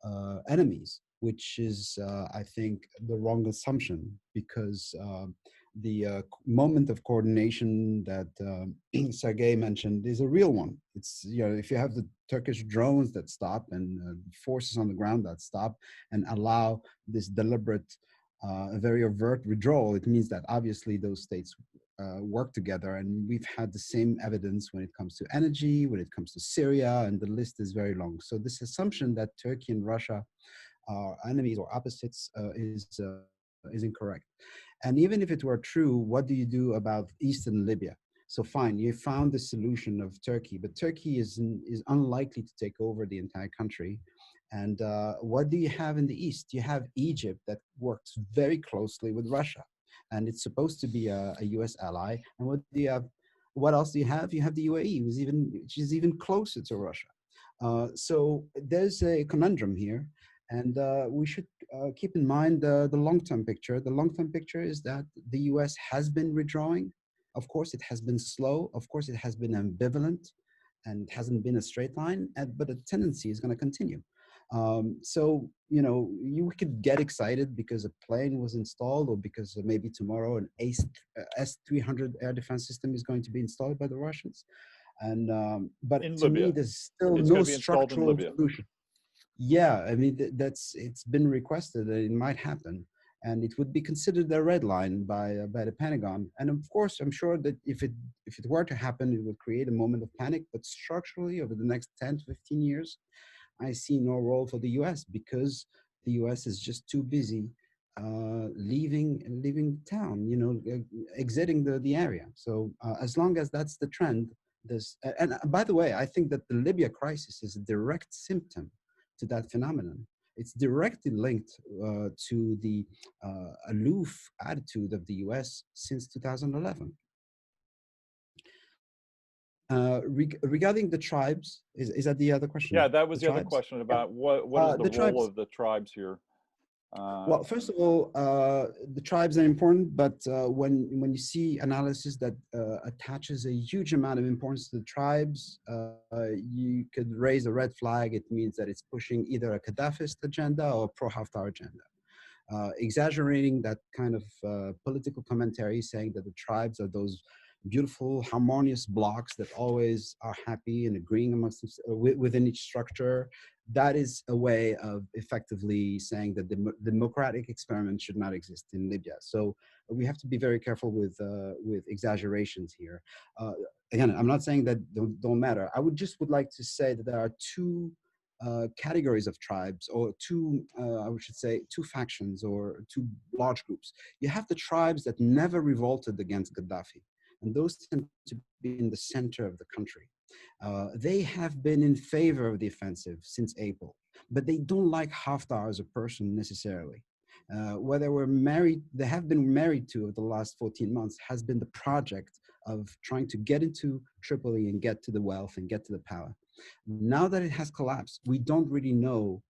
enemies, which is, I think, the wrong assumption, because the moment of coordination that Sergei mentioned is a real one. It's, if you have the Turkish drones that stop and forces on the ground that stop and allow this deliberate, very overt withdrawal, it means that obviously those states work together. And we've had the same evidence when it comes to energy, when it comes to Syria, and the list is very long. So this assumption that Turkey and Russia are enemies or opposites is incorrect. And even if it were true, what do you do about Eastern Libya? So fine, you found the solution of Turkey, but Turkey is unlikely to take over the entire country. And what do you have in the East? You have Egypt that works very closely with Russia, and it's supposed to be a US ally. And what do you have? What else do you have? You have the UAE, which is even closer to Russia. So there's a conundrum here. And we should keep in mind the long-term picture. The long-term picture is that the US has been withdrawing. Of course, it has been slow. Of course, it has been ambivalent, and it hasn't been a straight line, but the tendency is going to continue. So, you could get excited because a plane was installed, or because maybe tomorrow an S-300 air defense system is going to be installed by the Russians. And but in to Libya, me, there's still it's no going to be installed in structural Libya. solution. Yeah, I mean, it's been requested that it might happen, and it would be considered a red line by the Pentagon. And of course, I'm sure that if it were to happen, it would create a moment of panic. But structurally, over the next 10 to 15 years, I see no role for the U.S. because the U.S. is just too busy leaving town, exiting the area. So as long as that's the trend, and by the way, I think that the Libya crisis is a direct symptom to that phenomenon. It's directly linked to the aloof attitude of the US since 2011. Regarding the tribes, is that the other question? Yeah, that was the other question about what is the role of the tribes here? Well, first of all, the tribes are important, but when you see analysis that attaches a huge amount of importance to the tribes, you could raise a red flag. It means that it's pushing either a Gaddafist agenda or a pro-Haftar agenda. exaggerating that kind of political commentary, saying that the tribes are those beautiful, harmonious blocks that always are happy and agreeing amongst within each structure. That is a way of effectively saying that the democratic experiment should not exist in Libya. So we have to be very careful with exaggerations here. Again, I'm not saying that don't matter. I would like to say that there are two categories of tribes, or I should say, two factions or two large groups. You have the tribes that never revolted against Gaddafi, and those tend to be in the center of the country. They have been in favor of the offensive since April, but they don't like Haftar as a person necessarily. What they have been married to over the last 14 months has been the project of trying to get into Tripoli and get to the wealth and get to the power. Now that it has collapsed, we don't really know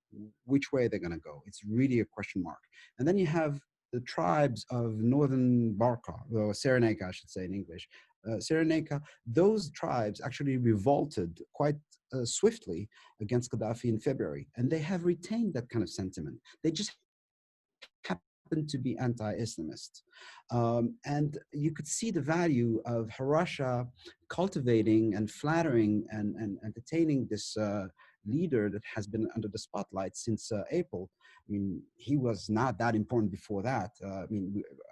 which way they're going to go. It's really a question mark. And then you have the tribes of northern Barqa, or Cyrenaica, I should say in English. Cyrenaica, those tribes actually revolted quite swiftly against Gaddafi in February, and they have retained that kind of sentiment. They just happen to be anti-Islamist. And you could see the value of Russia cultivating and flattering and entertaining this leader that has been under the spotlight since April. I mean, he was not that important before that.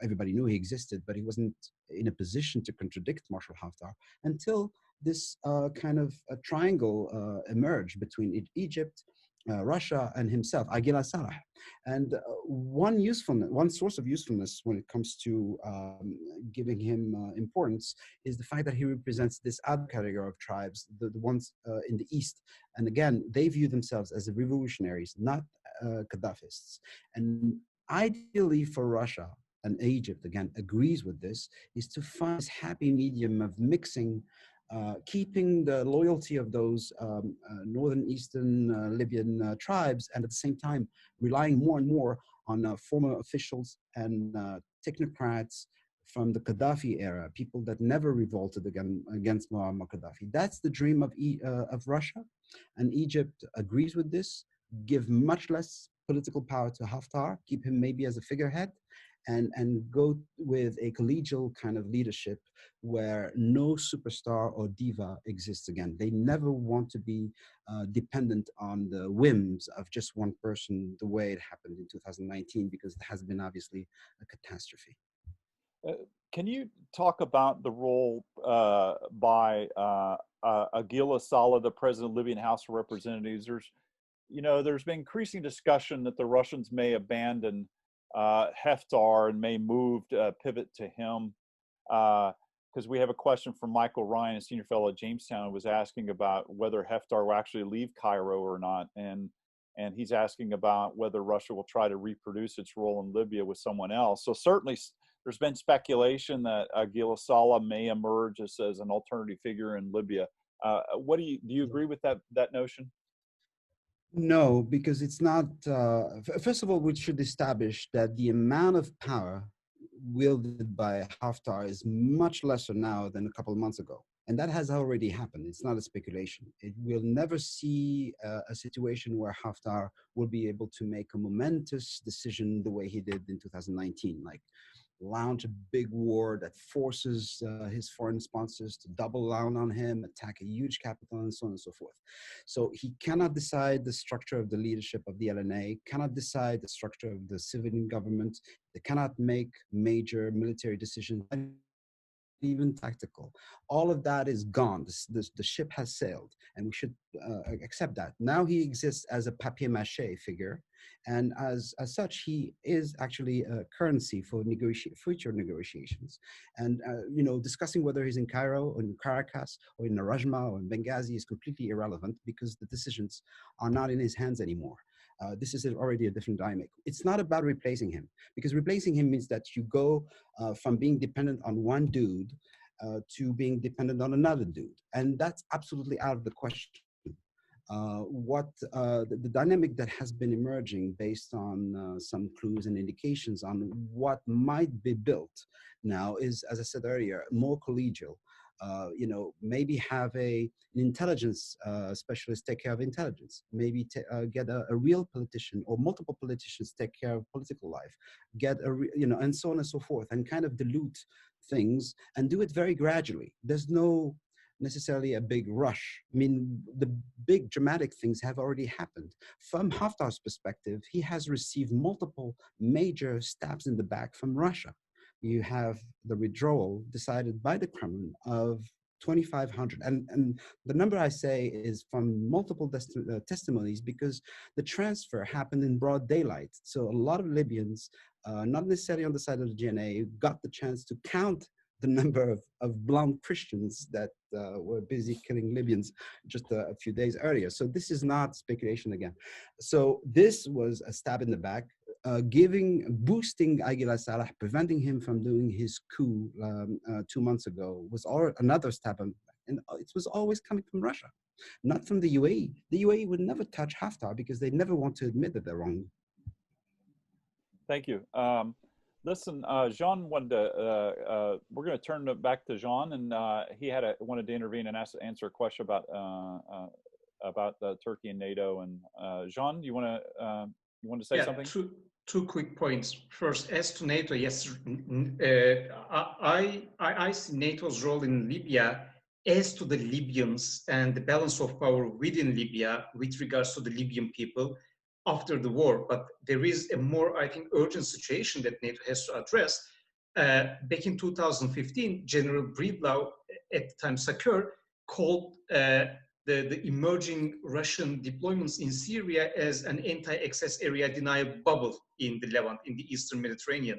Everybody knew he existed, but he wasn't in a position to contradict Marshal Haftar until this kind of a triangle emerged between Egypt, Russia, and himself, Aguila Salah. And one source of usefulness when it comes to giving him importance is the fact that he represents this other category of tribes, the ones in the east. And again, they view themselves as revolutionaries, not Gaddafists. And ideally for Russia, and Egypt, again, agrees with this, is to find this happy medium of mixing keeping the loyalty of those northern eastern Libyan tribes, and at the same time relying more and more on former officials and technocrats from the Gaddafi era, people that never revolted against Muammar Gaddafi. That's the dream of Russia, and Egypt agrees with this. Give much less political power to Haftar, keep him maybe as a figurehead, and go with a collegial kind of leadership where no superstar or diva exists again. They never want to be dependent on the whims of just one person, the way it happened in 2019, because it has been obviously a catastrophe. Can you talk about the role by Aguila Saleh, the president of the Libyan House of Representatives? There's been increasing discussion that the Russians may abandon Haftar and may pivot to him, because we have a question from Michael Ryan, a senior fellow at Jamestown, who was asking about whether Haftar will actually leave Cairo or not, and he's asking about whether Russia will try to reproduce its role in Libya with someone else. So certainly there's been speculation that Aguila Saleh may emerge as an alternative figure in Libya. Do you agree with that notion? No, because it's not, first of all, we should establish that the amount of power wielded by Haftar is much lesser now than a couple of months ago. And that has already happened. It's not a speculation. It will never see a situation where Haftar will be able to make a momentous decision the way he did in 2019, like launch a big war that forces his foreign sponsors to double down on him, attack a huge capital, and so on and so forth. So he cannot decide the structure of the leadership of the LNA, cannot decide the structure of the civilian government. They cannot make major military decisions, even tactical. All of that is gone. The ship has sailed, and we should accept that. Now he exists as a papier-mâché figure, and as such, he is actually a currency for future negotiations. And discussing whether he's in Cairo or in Caracas or in Narajma or in Benghazi is completely irrelevant, because the decisions are not in his hands anymore. This is already a different dynamic. It's not about replacing him, because replacing him means that you go from being dependent on one dude to being dependent on another dude. And that's absolutely out of the question. The dynamic that has been emerging based on some clues and indications on what might be built now is, as I said earlier, more collegial. You know, maybe have an intelligence specialist take care of intelligence, maybe get a real politician or multiple politicians take care of political life, get you know, and so on and so forth, and kind of dilute things and do it very gradually. There's no necessarily a big rush. I mean, the big dramatic things have already happened. From Haftar's perspective, he has received multiple major stabs in the back from Russia. You have the withdrawal decided by the Kremlin of 2,500. And the number I say is from multiple testimonies, because the transfer happened in broad daylight. So a lot of Libyans, not necessarily on the side of the GNA, got the chance to count the number of blonde Christians that were busy killing Libyans just a few days earlier. So this is not speculation again. So this was a stab in the back, boosting Aguilar Salah, preventing him from doing his coup 2 months ago was another stab in the back. And it was always coming from Russia, not from the UAE. The UAE would never touch Haftar because they never want to admit that they're wrong. Thank you. Listen, Jean wanted to, we're going to turn it back to Jean, and he wanted to intervene and answer a question about Turkey and NATO. And Jean, you want to say something? Two quick points. First, as to NATO, yes, I see NATO's role in Libya as to the Libyans and the balance of power within Libya with regards to the Libyan people after the war. But there is a more, I think, urgent situation that NATO has to address. Back in 2015, General Breedlove, at the time Sakir, called the emerging Russian deployments in Syria as an anti-access area denial bubble in the Levant, in the Eastern Mediterranean.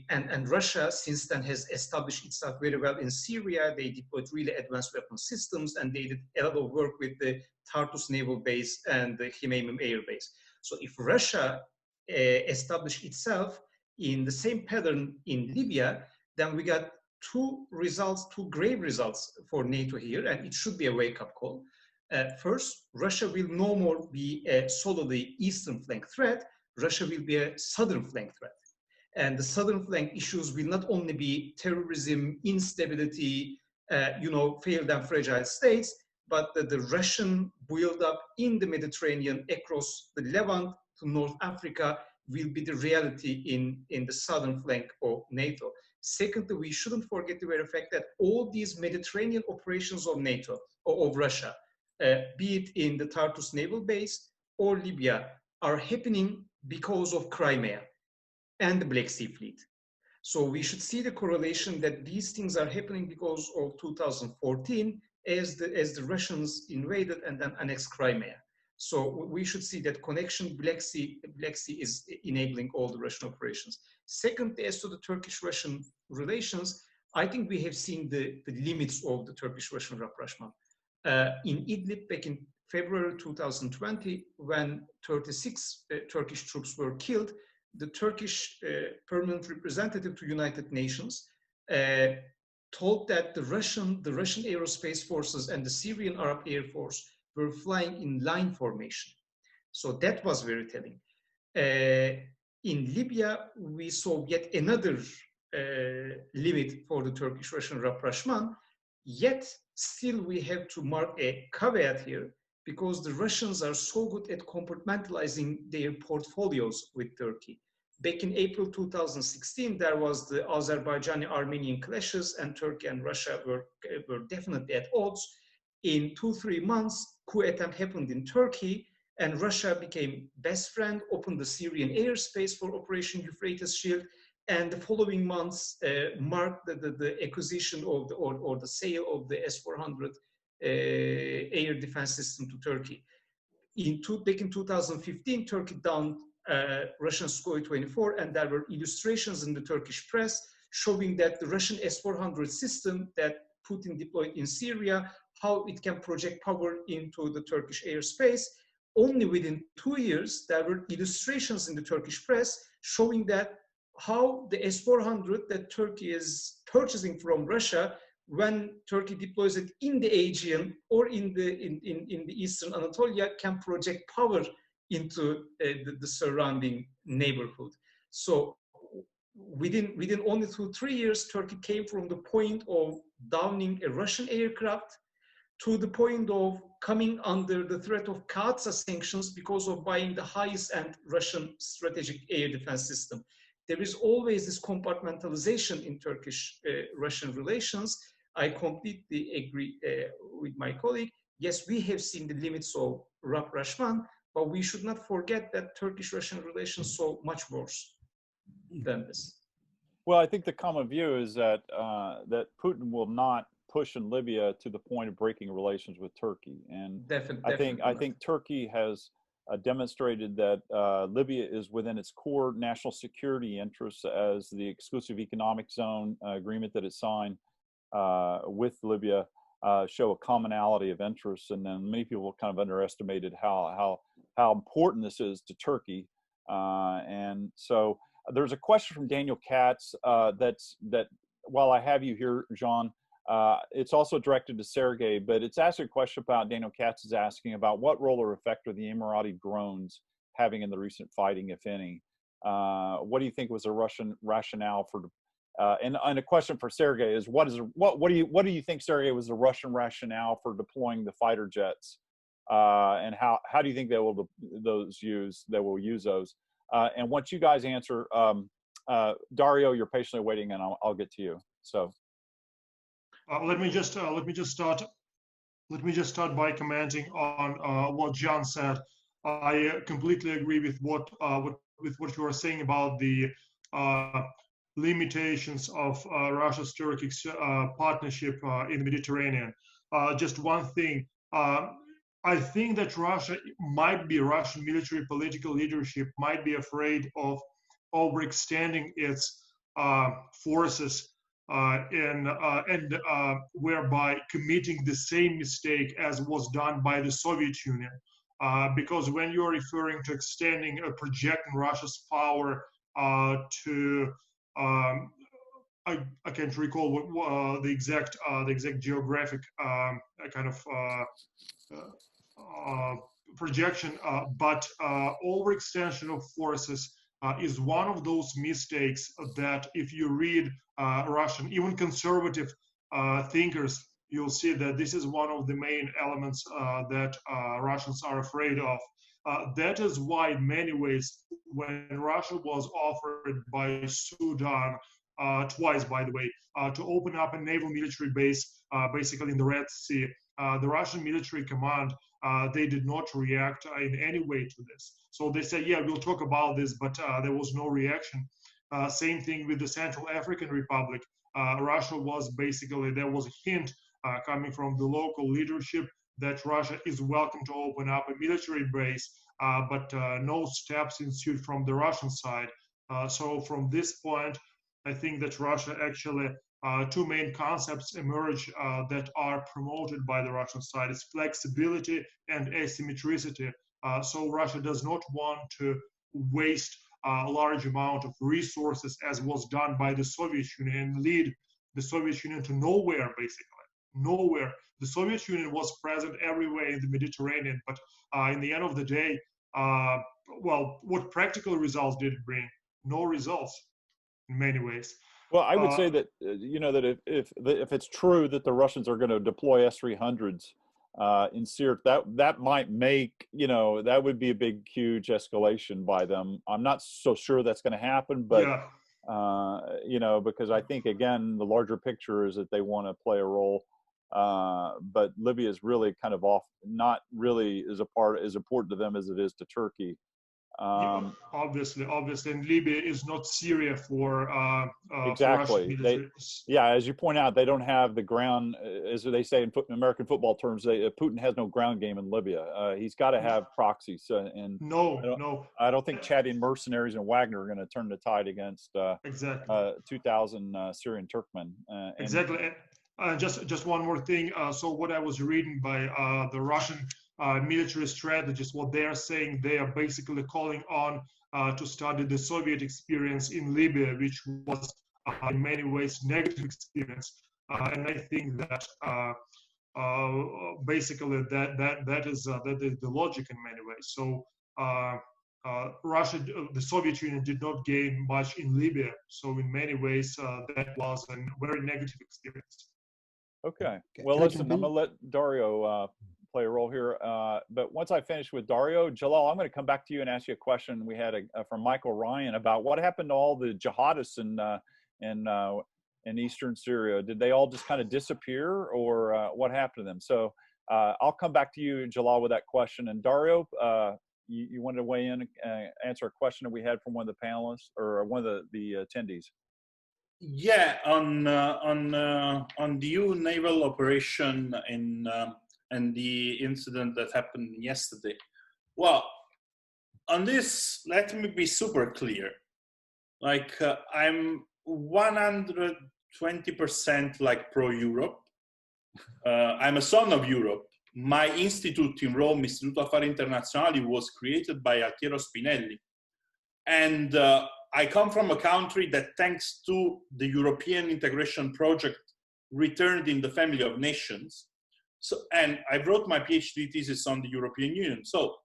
And Russia, since then, has established itself very well in Syria. They deployed really advanced weapon systems, and they did a lot of work with the Tartus naval base and the Hmeimim air base. So if Russia established itself in the same pattern in Libya, then we got two grave results for NATO here, and it should be a wake-up call. First, Russia will no more be a solely eastern flank threat. Russia will be a southern flank threat. And the southern flank issues will not only be terrorism, instability, failed and fragile states, but the Russian build-up in the Mediterranean across the Levant to North Africa will be the reality in the southern flank of NATO. Secondly, we shouldn't forget the very fact that all these Mediterranean operations of NATO, or of Russia, be it in the Tartus naval base or Libya, are happening because of Crimea and the Black Sea Fleet. So we should see the correlation that these things are happening because of 2014 as the Russians invaded and then annexed Crimea. So we should see that connection. Black Sea is enabling all the Russian operations. Second, as to the Turkish-Russian relations, I think we have seen the limits of the Turkish-Russian rapprochement. In Idlib, back in February 2020, when 36 Turkish troops were killed, the Turkish permanent representative to United Nations told that the Russian aerospace forces and the Syrian Arab Air Force were flying in line formation. So that was very telling. In Libya, we saw yet another limit for the Turkish-Russian rapprochement, yet still we have to mark a caveat here, because the Russians are so good at compartmentalizing their portfolios with Turkey. Back in April 2016, there was the Azerbaijani-Armenian clashes, and Turkey and Russia were definitely at odds. In 2-3 months, coup attempt happened in Turkey, and Russia became best friend, opened the Syrian airspace for Operation Euphrates Shield, and the following months marked the acquisition of the sale of the S-400 air defense system to Turkey. Back in 2015, Turkey downed Russian Su-24, and there were illustrations in the Turkish press showing that the Russian S-400 system that Putin deployed in Syria, how it can project power into the Turkish airspace. Only within 2 years, there were illustrations in the Turkish press showing that how the S-400 that Turkey is purchasing from Russia, when Turkey deploys it in the Aegean or in the Eastern Anatolia, can project power into the surrounding neighborhood. So within only 2-3 years, Turkey came from the point of downing a Russian aircraft to the point of coming under the threat of CAATSA sanctions because of buying the highest end Russian strategic air defense system. There is always this compartmentalization in Turkish-Russian relations. I completely agree with my colleague. Yes, we have seen the limits of rapprochement, but we should not forget that Turkish-Russian relations saw much worse than this. Well, I think the common view is that that Putin will not push in Libya to the point of breaking relations with Turkey, and I think Turkey has demonstrated that Libya is within its core national security interests, as the exclusive economic zone agreement that it signed with Libya show a commonality of interests, and then many people kind of underestimated how important this is to Turkey, and so there's a question from Daniel Katz that while I have you here, Jean, it's also directed to Sergey, but it's actually a question about Daniel Katz is asking about what role or effect are the Emirati drones having in the recent fighting, if any? What do you think was the Russian rationale for? And a question for Sergey is what do you think, Sergey, was the Russian rationale for deploying the fighter jets, and how do you think they will use those? And once you guys answer, Dario, you're patiently waiting, and I'll get to you. So. Let me just start by commenting on what John said. I completely agree with what you are saying about the limitations of Russia's Turkish partnership in the Mediterranean. Just one thing, I think that Russian military political leadership might be afraid of overextending its forces and whereby committing the same mistake as was done by the Soviet Union. Because when you're referring to extending or projecting Russia's power to, I can't recall the exact geographic kind of projection, but overextension of forces is one of those mistakes that if you read Russian, even conservative thinkers, you'll see that this is one of the main elements that Russians are afraid of. That is why in many ways, when Russia was offered by Sudan, twice by the way, to open up a naval military base basically in the Red Sea, the Russian military command, they did not react in any way to this. So they said, yeah, we'll talk about this, but there was no reaction. Same thing with the Central African Republic. Russia was basically, there was a hint coming from the local leadership that Russia is welcome to open up a military base, but no steps ensued from the Russian side. So from this point, I think that Russia actually, two main concepts emerge that are promoted by the Russian side is flexibility and asymmetricity. So Russia does not want to waste a large amount of resources as was done by the Soviet Union and lead the Soviet Union to nowhere, basically. Nowhere. The Soviet Union was present everywhere in the Mediterranean, but in the end of the day, well, what practical results did it bring? No results in many ways. Well, I would say that, you know, that if it's true that the Russians are going to deploy S-300s in Syria, that might make, you know, that would be a big, huge escalation by them. I'm not so sure that's going to happen, but, yeah. You know, because I think, again, the larger picture is that they want to play a role. But Libya is really kind of off, not really as important to them as it is to Turkey. Yeah, obviously, and Libya is not Syria for exactly. Yeah, as you point out, they don't have the ground, as they say in American football terms. Putin has no ground game in Libya. He's got to have proxies, and I don't think Chadian mercenaries and Wagner are going to turn the tide against 2,000 Syrian Turkmen. Exactly. Just one more thing. So what I was reading by the Russian military strategists, what they are saying, they are basically calling on to study the Soviet experience in Libya, which was in many ways negative experience. And I think that basically that is the logic in many ways. So Russia, the Soviet Union did not gain much in Libya. So in many ways, that was a very negative experience. Okay. Okay, Well, can I listen, jump I'm in? going to let Dario play a role here. But once I finish with Dario, Jalal, I'm going to come back to you and ask you a question we had from Michael Ryan about what happened to all the jihadists in eastern Syria. Did they all just kind of disappear, or what happened to them? So I'll come back to you, Jalal, with that question. And Dario, you wanted to weigh in and answer a question that we had from one of the panelists or one of the attendees. Yeah, on the EU naval operation and the incident that happened yesterday. Well, on this, let me be super clear. Like I'm 120% like pro-Europe. I'm a son of Europe. My institute in Rome, Istituto Affari Internazionali, was created by Altiero Spinelli. And I come from a country that, thanks to the European integration project, returned in the family of nations. So, and I wrote my PhD thesis on the European Union. So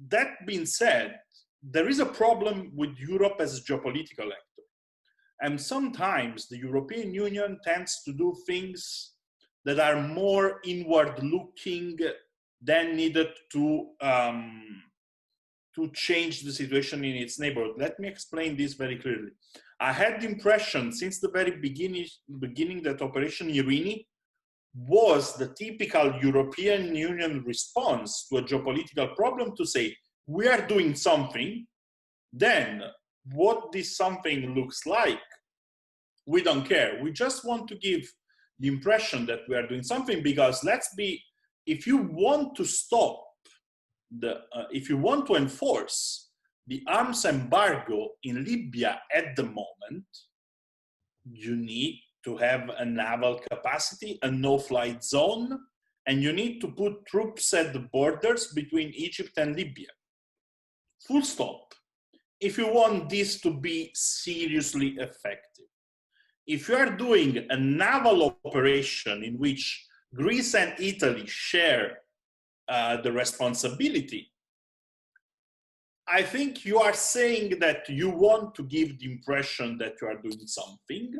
that being said, there is a problem with Europe as a geopolitical actor. And sometimes the European Union tends to do things that are more inward looking than needed to change the situation in its neighborhood. Let me explain this very clearly. I had the impression since the very beginning that Operation Irini was the typical European Union response to a geopolitical problem to say, we are doing something, then what this something looks like, we don't care. We just want to give the impression that we are doing something, because if you want to stop if you want to enforce the arms embargo in Libya at the moment, you need to have a naval capacity, a no-flight zone, and you need to put troops at the borders between Egypt and Libya. Full stop. If you want this to be seriously effective. If you are doing a naval operation in which Greece and Italy share the responsibility, I think you are saying that you want to give the impression that you are doing something.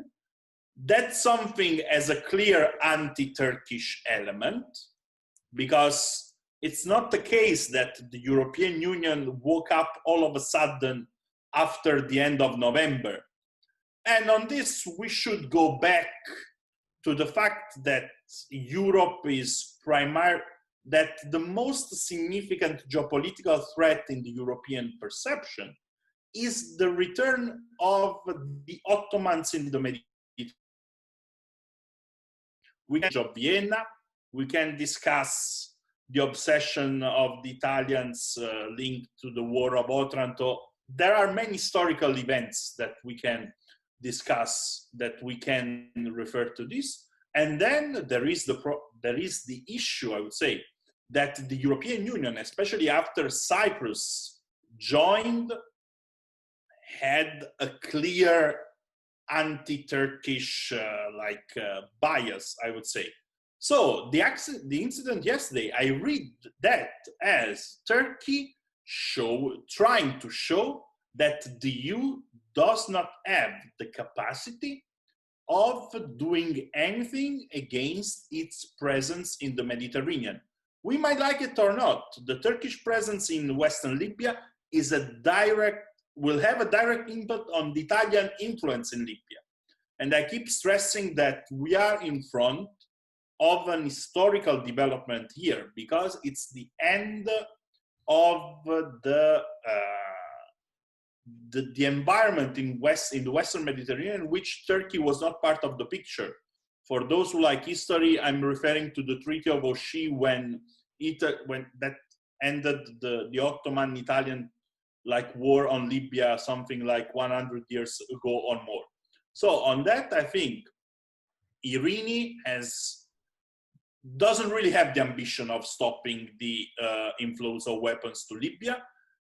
That something as a clear anti-Turkish element, because it's not the case that the European Union woke up all of a sudden after the end of November. And on this, we should go back to the fact that Europe is that the most significant geopolitical threat in the European perception is the return of the Ottomans in the Mediterranean. We can of Vienna, we can discuss the obsession of the Italians linked to the War of Otranto. There are many historical events that we can discuss, that we can refer to this. And then there is the issue, I would say, that the European Union, especially after Cyprus joined, had a clear anti-Turkish bias, I would say. So the incident yesterday, I read that as Turkey trying to show that the EU does not have the capacity of doing anything against its presence in the Mediterranean. We might like it or not, the Turkish presence in Western Libya will have a direct impact on the Italian influence in Libya. And I keep stressing that we are in front of an historical development here, because it's the end of the environment in the Western Mediterranean in which Turkey was not part of the picture. For those who like history, I'm referring to the Treaty of Auchy when that ended the Ottoman-Italian war on Libya, something like 100 years ago or more. So on that, I think Irini doesn't really have the ambition of stopping the inflows of weapons to Libya,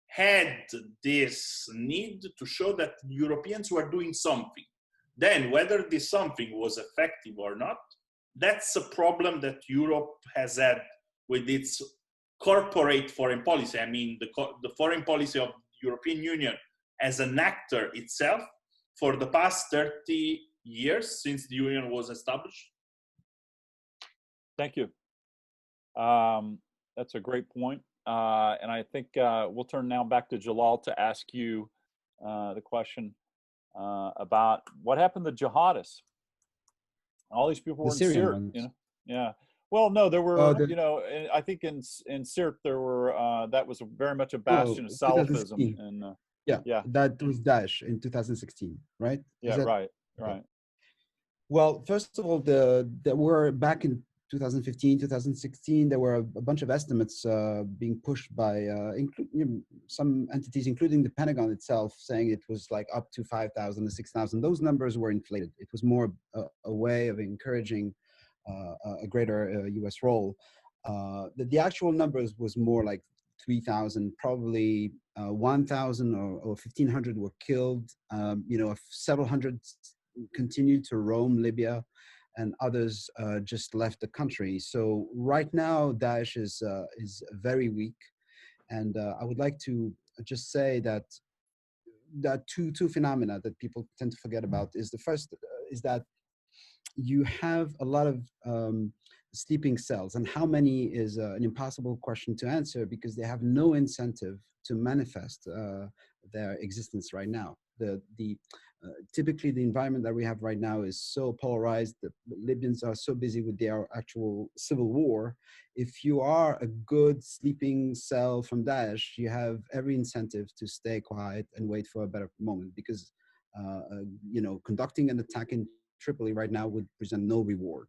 had this need to show that Europeans were doing something. Then whether this something was effective or not, that's a problem that Europe has had with its corporate foreign policy. I mean, the foreign policy of the European Union as an actor itself for the past 30 years since the Union was established Thank you. That's a great point. And I think we'll turn now back to Jalal to ask you the question about what happened to jihadists. All these people The were in Syrian Syria, ones. you know. Yeah. Well, no, there were, Oh, you know, I think in Sirte there were that was very much a oh, bastion of Salafism, 2016. and Yeah, yeah, that was Daesh in 2016, right? yeah, Is that right, okay? right. Well, first of all, there were back in 2015, 2016, there were a bunch of estimates being pushed by some entities, including the Pentagon itself, saying it was like up to 5,000 to 6,000. Those numbers were inflated. It was more a way of encouraging a greater U.S. role. The actual numbers was more like 3,000, probably 1,000 or 1,500 were killed. You know, several hundred continued to roam Libya, and others just left the country. So right now, Daesh is very weak, and I would like to just say that two phenomena that people tend to forget about is the first is that you have a lot of sleeping cells, and how many is an impossible question to answer because they have no incentive to manifest their existence right now. Typically the environment that we have right now is so polarized. The Libyans are so busy with their actual civil war. If you are a good sleeping cell from Daesh, you have every incentive to stay quiet and wait for a better moment, because you know, conducting an attack in Tripoli right now would present no reward.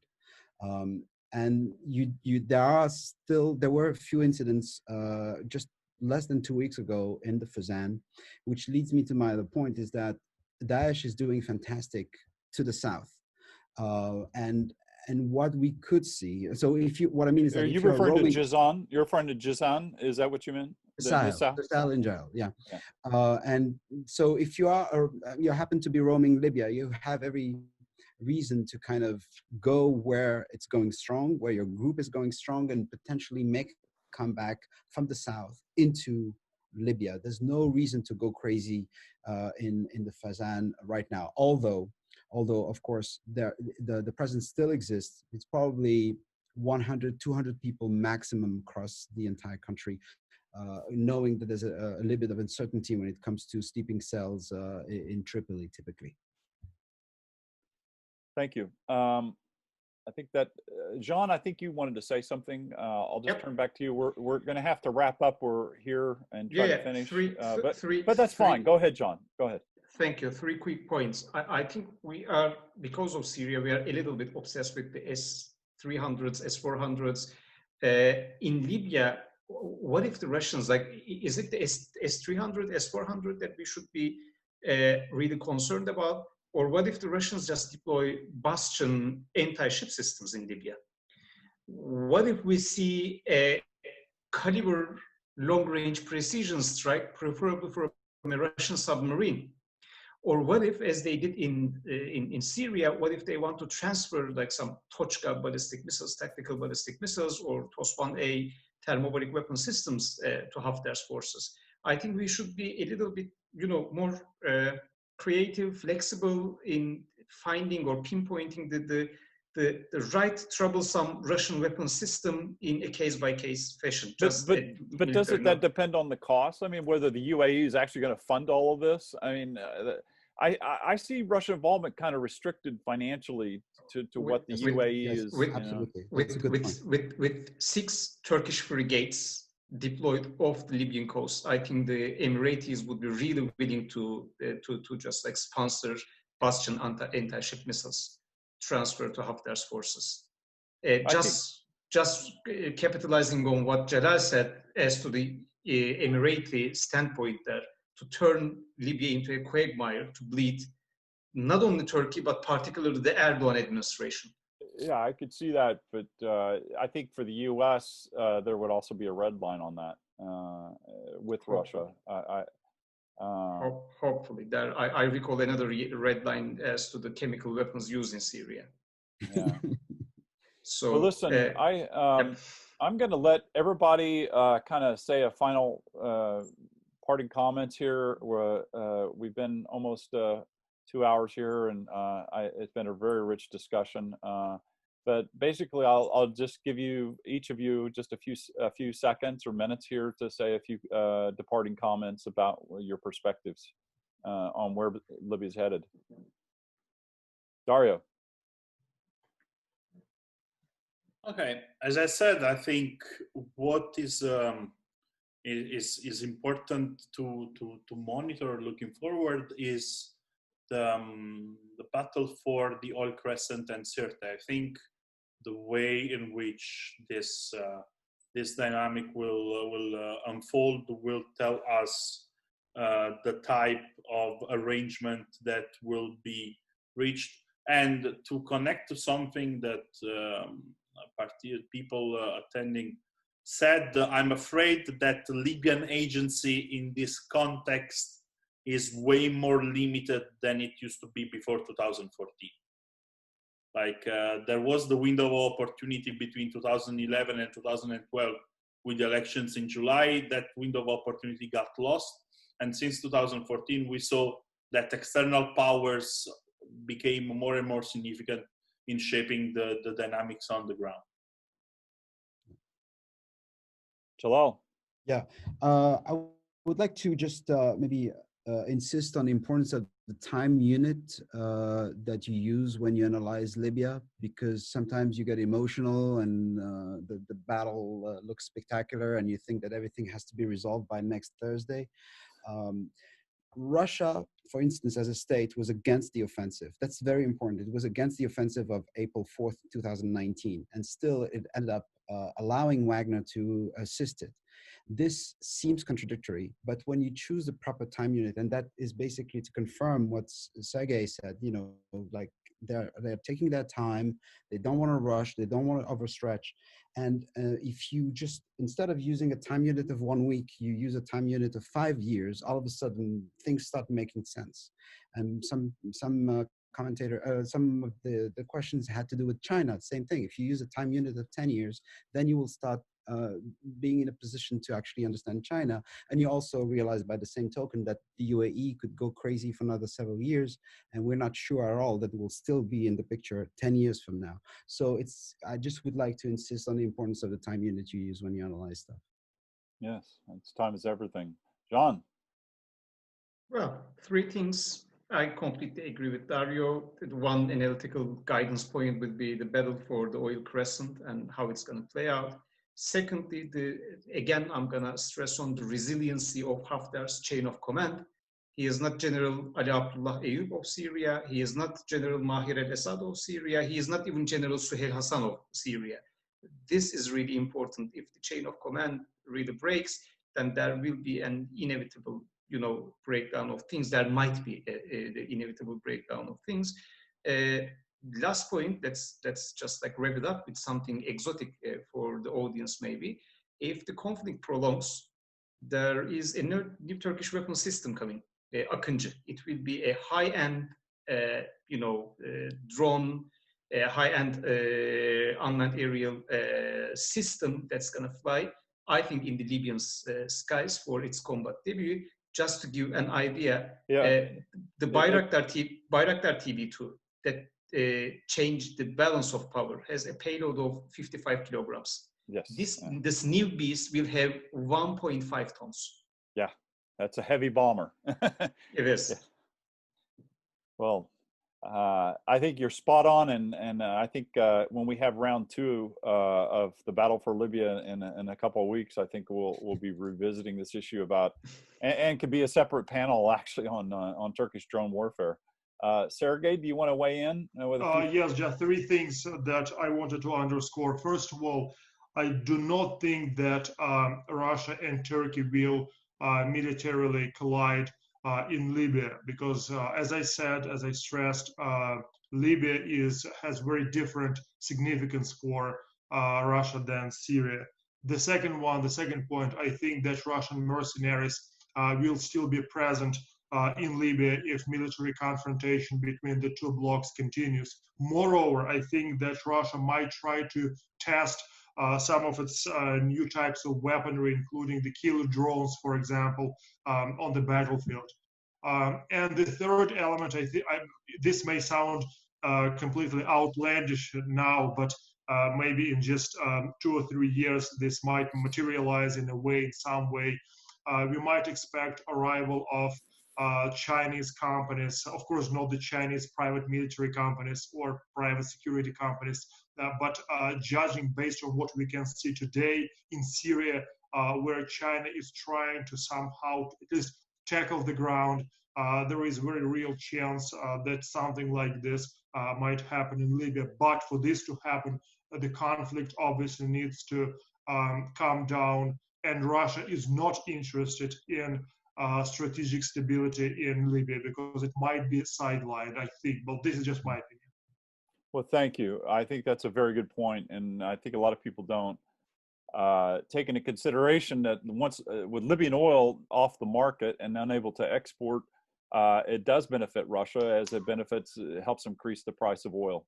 And there were a few incidents just less than 2 weeks ago in the Fezzan, which leads me to my other point, is that Daesh is doing fantastic to the south. And what we could see, so what I mean is that Are if you you're referring to roaming Jizan? You're referring to Jizan? Is that what you mean? The South? the Sahel in general, yeah. Yeah. And so if you happen to be roaming Libya, you have every reason to kind of go where it's going strong, where your group is going strong, and potentially make a comeback from the south into Libya. There's no reason to go crazy in the Fezzan right now. Although of course the presence still exists. It's probably 100, 200 people maximum across the entire country. Knowing that there's a little bit of uncertainty when it comes to sleeping cells in Tripoli, typically. Thank you. I think that, Jean, I think you wanted to say something. I'll just turn back to you. We're going to have to wrap up. We're here and try to finish. But that's fine. Go ahead, John. Go ahead. Thank you. 3 quick points. I think we are, because of Syria, we are a little bit obsessed with the S-300s, S-400s. In Libya, what if the Russians, like, is it the S-300, S-400 that we should be really concerned about? Or what if the Russians just deploy bastion anti-ship systems in Libya? What if we see a caliber long-range precision strike, preferably from a Russian submarine? Or what if, as they did in Syria, what if they want to transfer like some Tochka ballistic missiles, tactical ballistic missiles, or TOS-1A thermobaric weapon systems to Haftar's forces? I think we should be a little bit, more creative, flexible in finding or pinpointing the right troublesome Russian weapon system in a case-by-case fashion. But doesn't that depend on the cost? I mean, whether the UAE is actually going to fund all of this? I mean, I see Russian involvement kind of restricted financially to what the UAE is. Absolutely. With 6 Turkish frigates deployed off the Libyan coast, I think the Emiratis would be really willing to just like sponsor bastion anti-ship missiles transfer to Haftar's forces. Just capitalizing on what Jalal said as to the Emirati standpoint there, to turn Libya into a quagmire, to bleed not only Turkey, but particularly the Erdogan administration. Yeah, I could see that, but I think for the U.S., there would also be a red line on that with Russia. Hopefully, there. I recall another red line as to the chemical weapons used in Syria. Yeah. So, well, listen, I'm going to let everybody kind of say a final parting comments here. We've been almost 2 hours here, and it's been a very rich discussion. But basically, I'll just give you, each of you, just a few seconds or minutes here to say a few departing comments about your perspectives on where Libya's headed. Dario. Okay, as I said, I think what is important to monitor looking forward is the battle for the oil crescent and Sirte. I think the way in which this dynamic will unfold will tell us the type of arrangement that will be reached. And to connect to something that people attending said, I'm afraid that the Libyan agency in this context is way more limited than it used to be before 2014. Like there was the window of opportunity between 2011 and 2012 with the elections in July. That window of opportunity got lost. And since 2014, we saw that external powers became more and more significant in shaping the dynamics on the ground. Jalal. Yeah, I would like to just maybe insist on the importance of the time unit that you use when you analyze Libya, because sometimes you get emotional and the battle looks spectacular and you think that everything has to be resolved by next Thursday. Russia, for instance, as a state, was against the offensive. That's very important. It was against the offensive of April 4th, 2019, and still it ended up allowing Wagner to assist it. This seems contradictory, but when you choose the proper time unit, and that is basically to confirm what Sergei said, you know, like they're taking their time, they don't want to rush, they don't want to overstretch. And if you just, instead of using a time unit of 1 week, you use a time unit of 5 years, all of a sudden things start making sense. And some of the questions had to do with China. Same thing. If you use a time unit of 10 years, then you will start being in a position to actually understand China. And you also realize by the same token that the UAE could go crazy for another several years, and we're not sure at all that it will still be in the picture 10 years from now. So I just would like to insist on the importance of the time unit you use when you analyze stuff. Yes, time is everything. John. Well, 3 things. I completely agree with Dario. One analytical guidance point would be the battle for the oil crescent and how it's going to play out. Secondly, again, I'm going to stress on the resiliency of Haftar's chain of command. He is not General Ali Abdullah Ayyub of Syria. He is not General Mahir al-Assad of Syria. He is not even General Suhail Hassan of Syria. This is really important. If the chain of command really breaks, then there will be an inevitable, breakdown of things. There might be the inevitable breakdown of things. Last point, let's just like wrap it up with something exotic for the audience maybe. If the conflict prolongs, there is a new Turkish weapon system coming, Akıncı. It will be a high-end, drone, high-end unmanned aerial system that's going to fly, I think, in the Libyan skies for its combat debut. Just to give an idea, the Bayraktar TB2 that changed the balance of power has a payload of 55 kilograms. Yes. This new beast will have 1.5 tons. Yeah, that's a heavy bomber. It is. Yeah. Well, I think you're spot on, and I think when we have round 2 of the Battle for Libya in a couple of weeks, I think we'll be revisiting this issue about, and could be a separate panel actually on Turkish drone warfare. Sergei, do you want to weigh in? Yes, just 3 things that I wanted to underscore. First of all, I do not think that Russia and Turkey will militarily collide in Libya, because as I said, as I stressed, Libya has very different significance for Russia than Syria. The second point, I think that Russian mercenaries will still be present in Libya if military confrontation between the 2 blocs continues. Moreover, I think that Russia might try to test some of its new types of weaponry, including the killer drones, for example, on the battlefield. And the third element, I think this may sound completely outlandish now, but maybe in just 2 or 3 years, this might materialize in a way, in some way. We might expect arrival of Chinese companies, of course, not the Chinese private military companies or private security companies, but judging based on what we can see today in Syria, where China is trying to somehow at least tackle the ground, there is very real chance that something like this might happen in Libya. But for this to happen, the conflict obviously needs to calm down, and Russia is not interested in strategic stability in Libya because it might be sidelined, I think. But this is just my opinion. Well, thank you. I think that's a very good point, and I think a lot of people don't take into consideration that once with Libyan oil off the market and unable to export, it does benefit Russia as it helps increase the price of oil.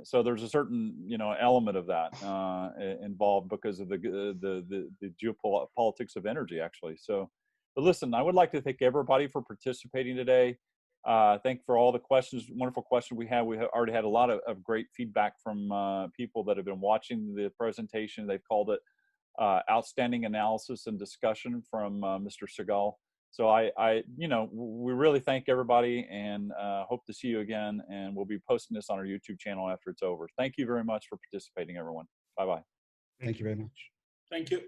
So there's a certain element of that involved because of the geopolitics of energy, actually. So, but listen, I would like to thank everybody for participating today. Thank for all the questions, wonderful questions we had. We have already had a lot of great feedback from people that have been watching the presentation. They've called it outstanding analysis and discussion from Mr. Segal. So we really thank everybody and hope to see you again. And we'll be posting this on our YouTube channel after it's over. Thank you very much for participating, everyone. Bye-bye. Thank you very much. Thank you.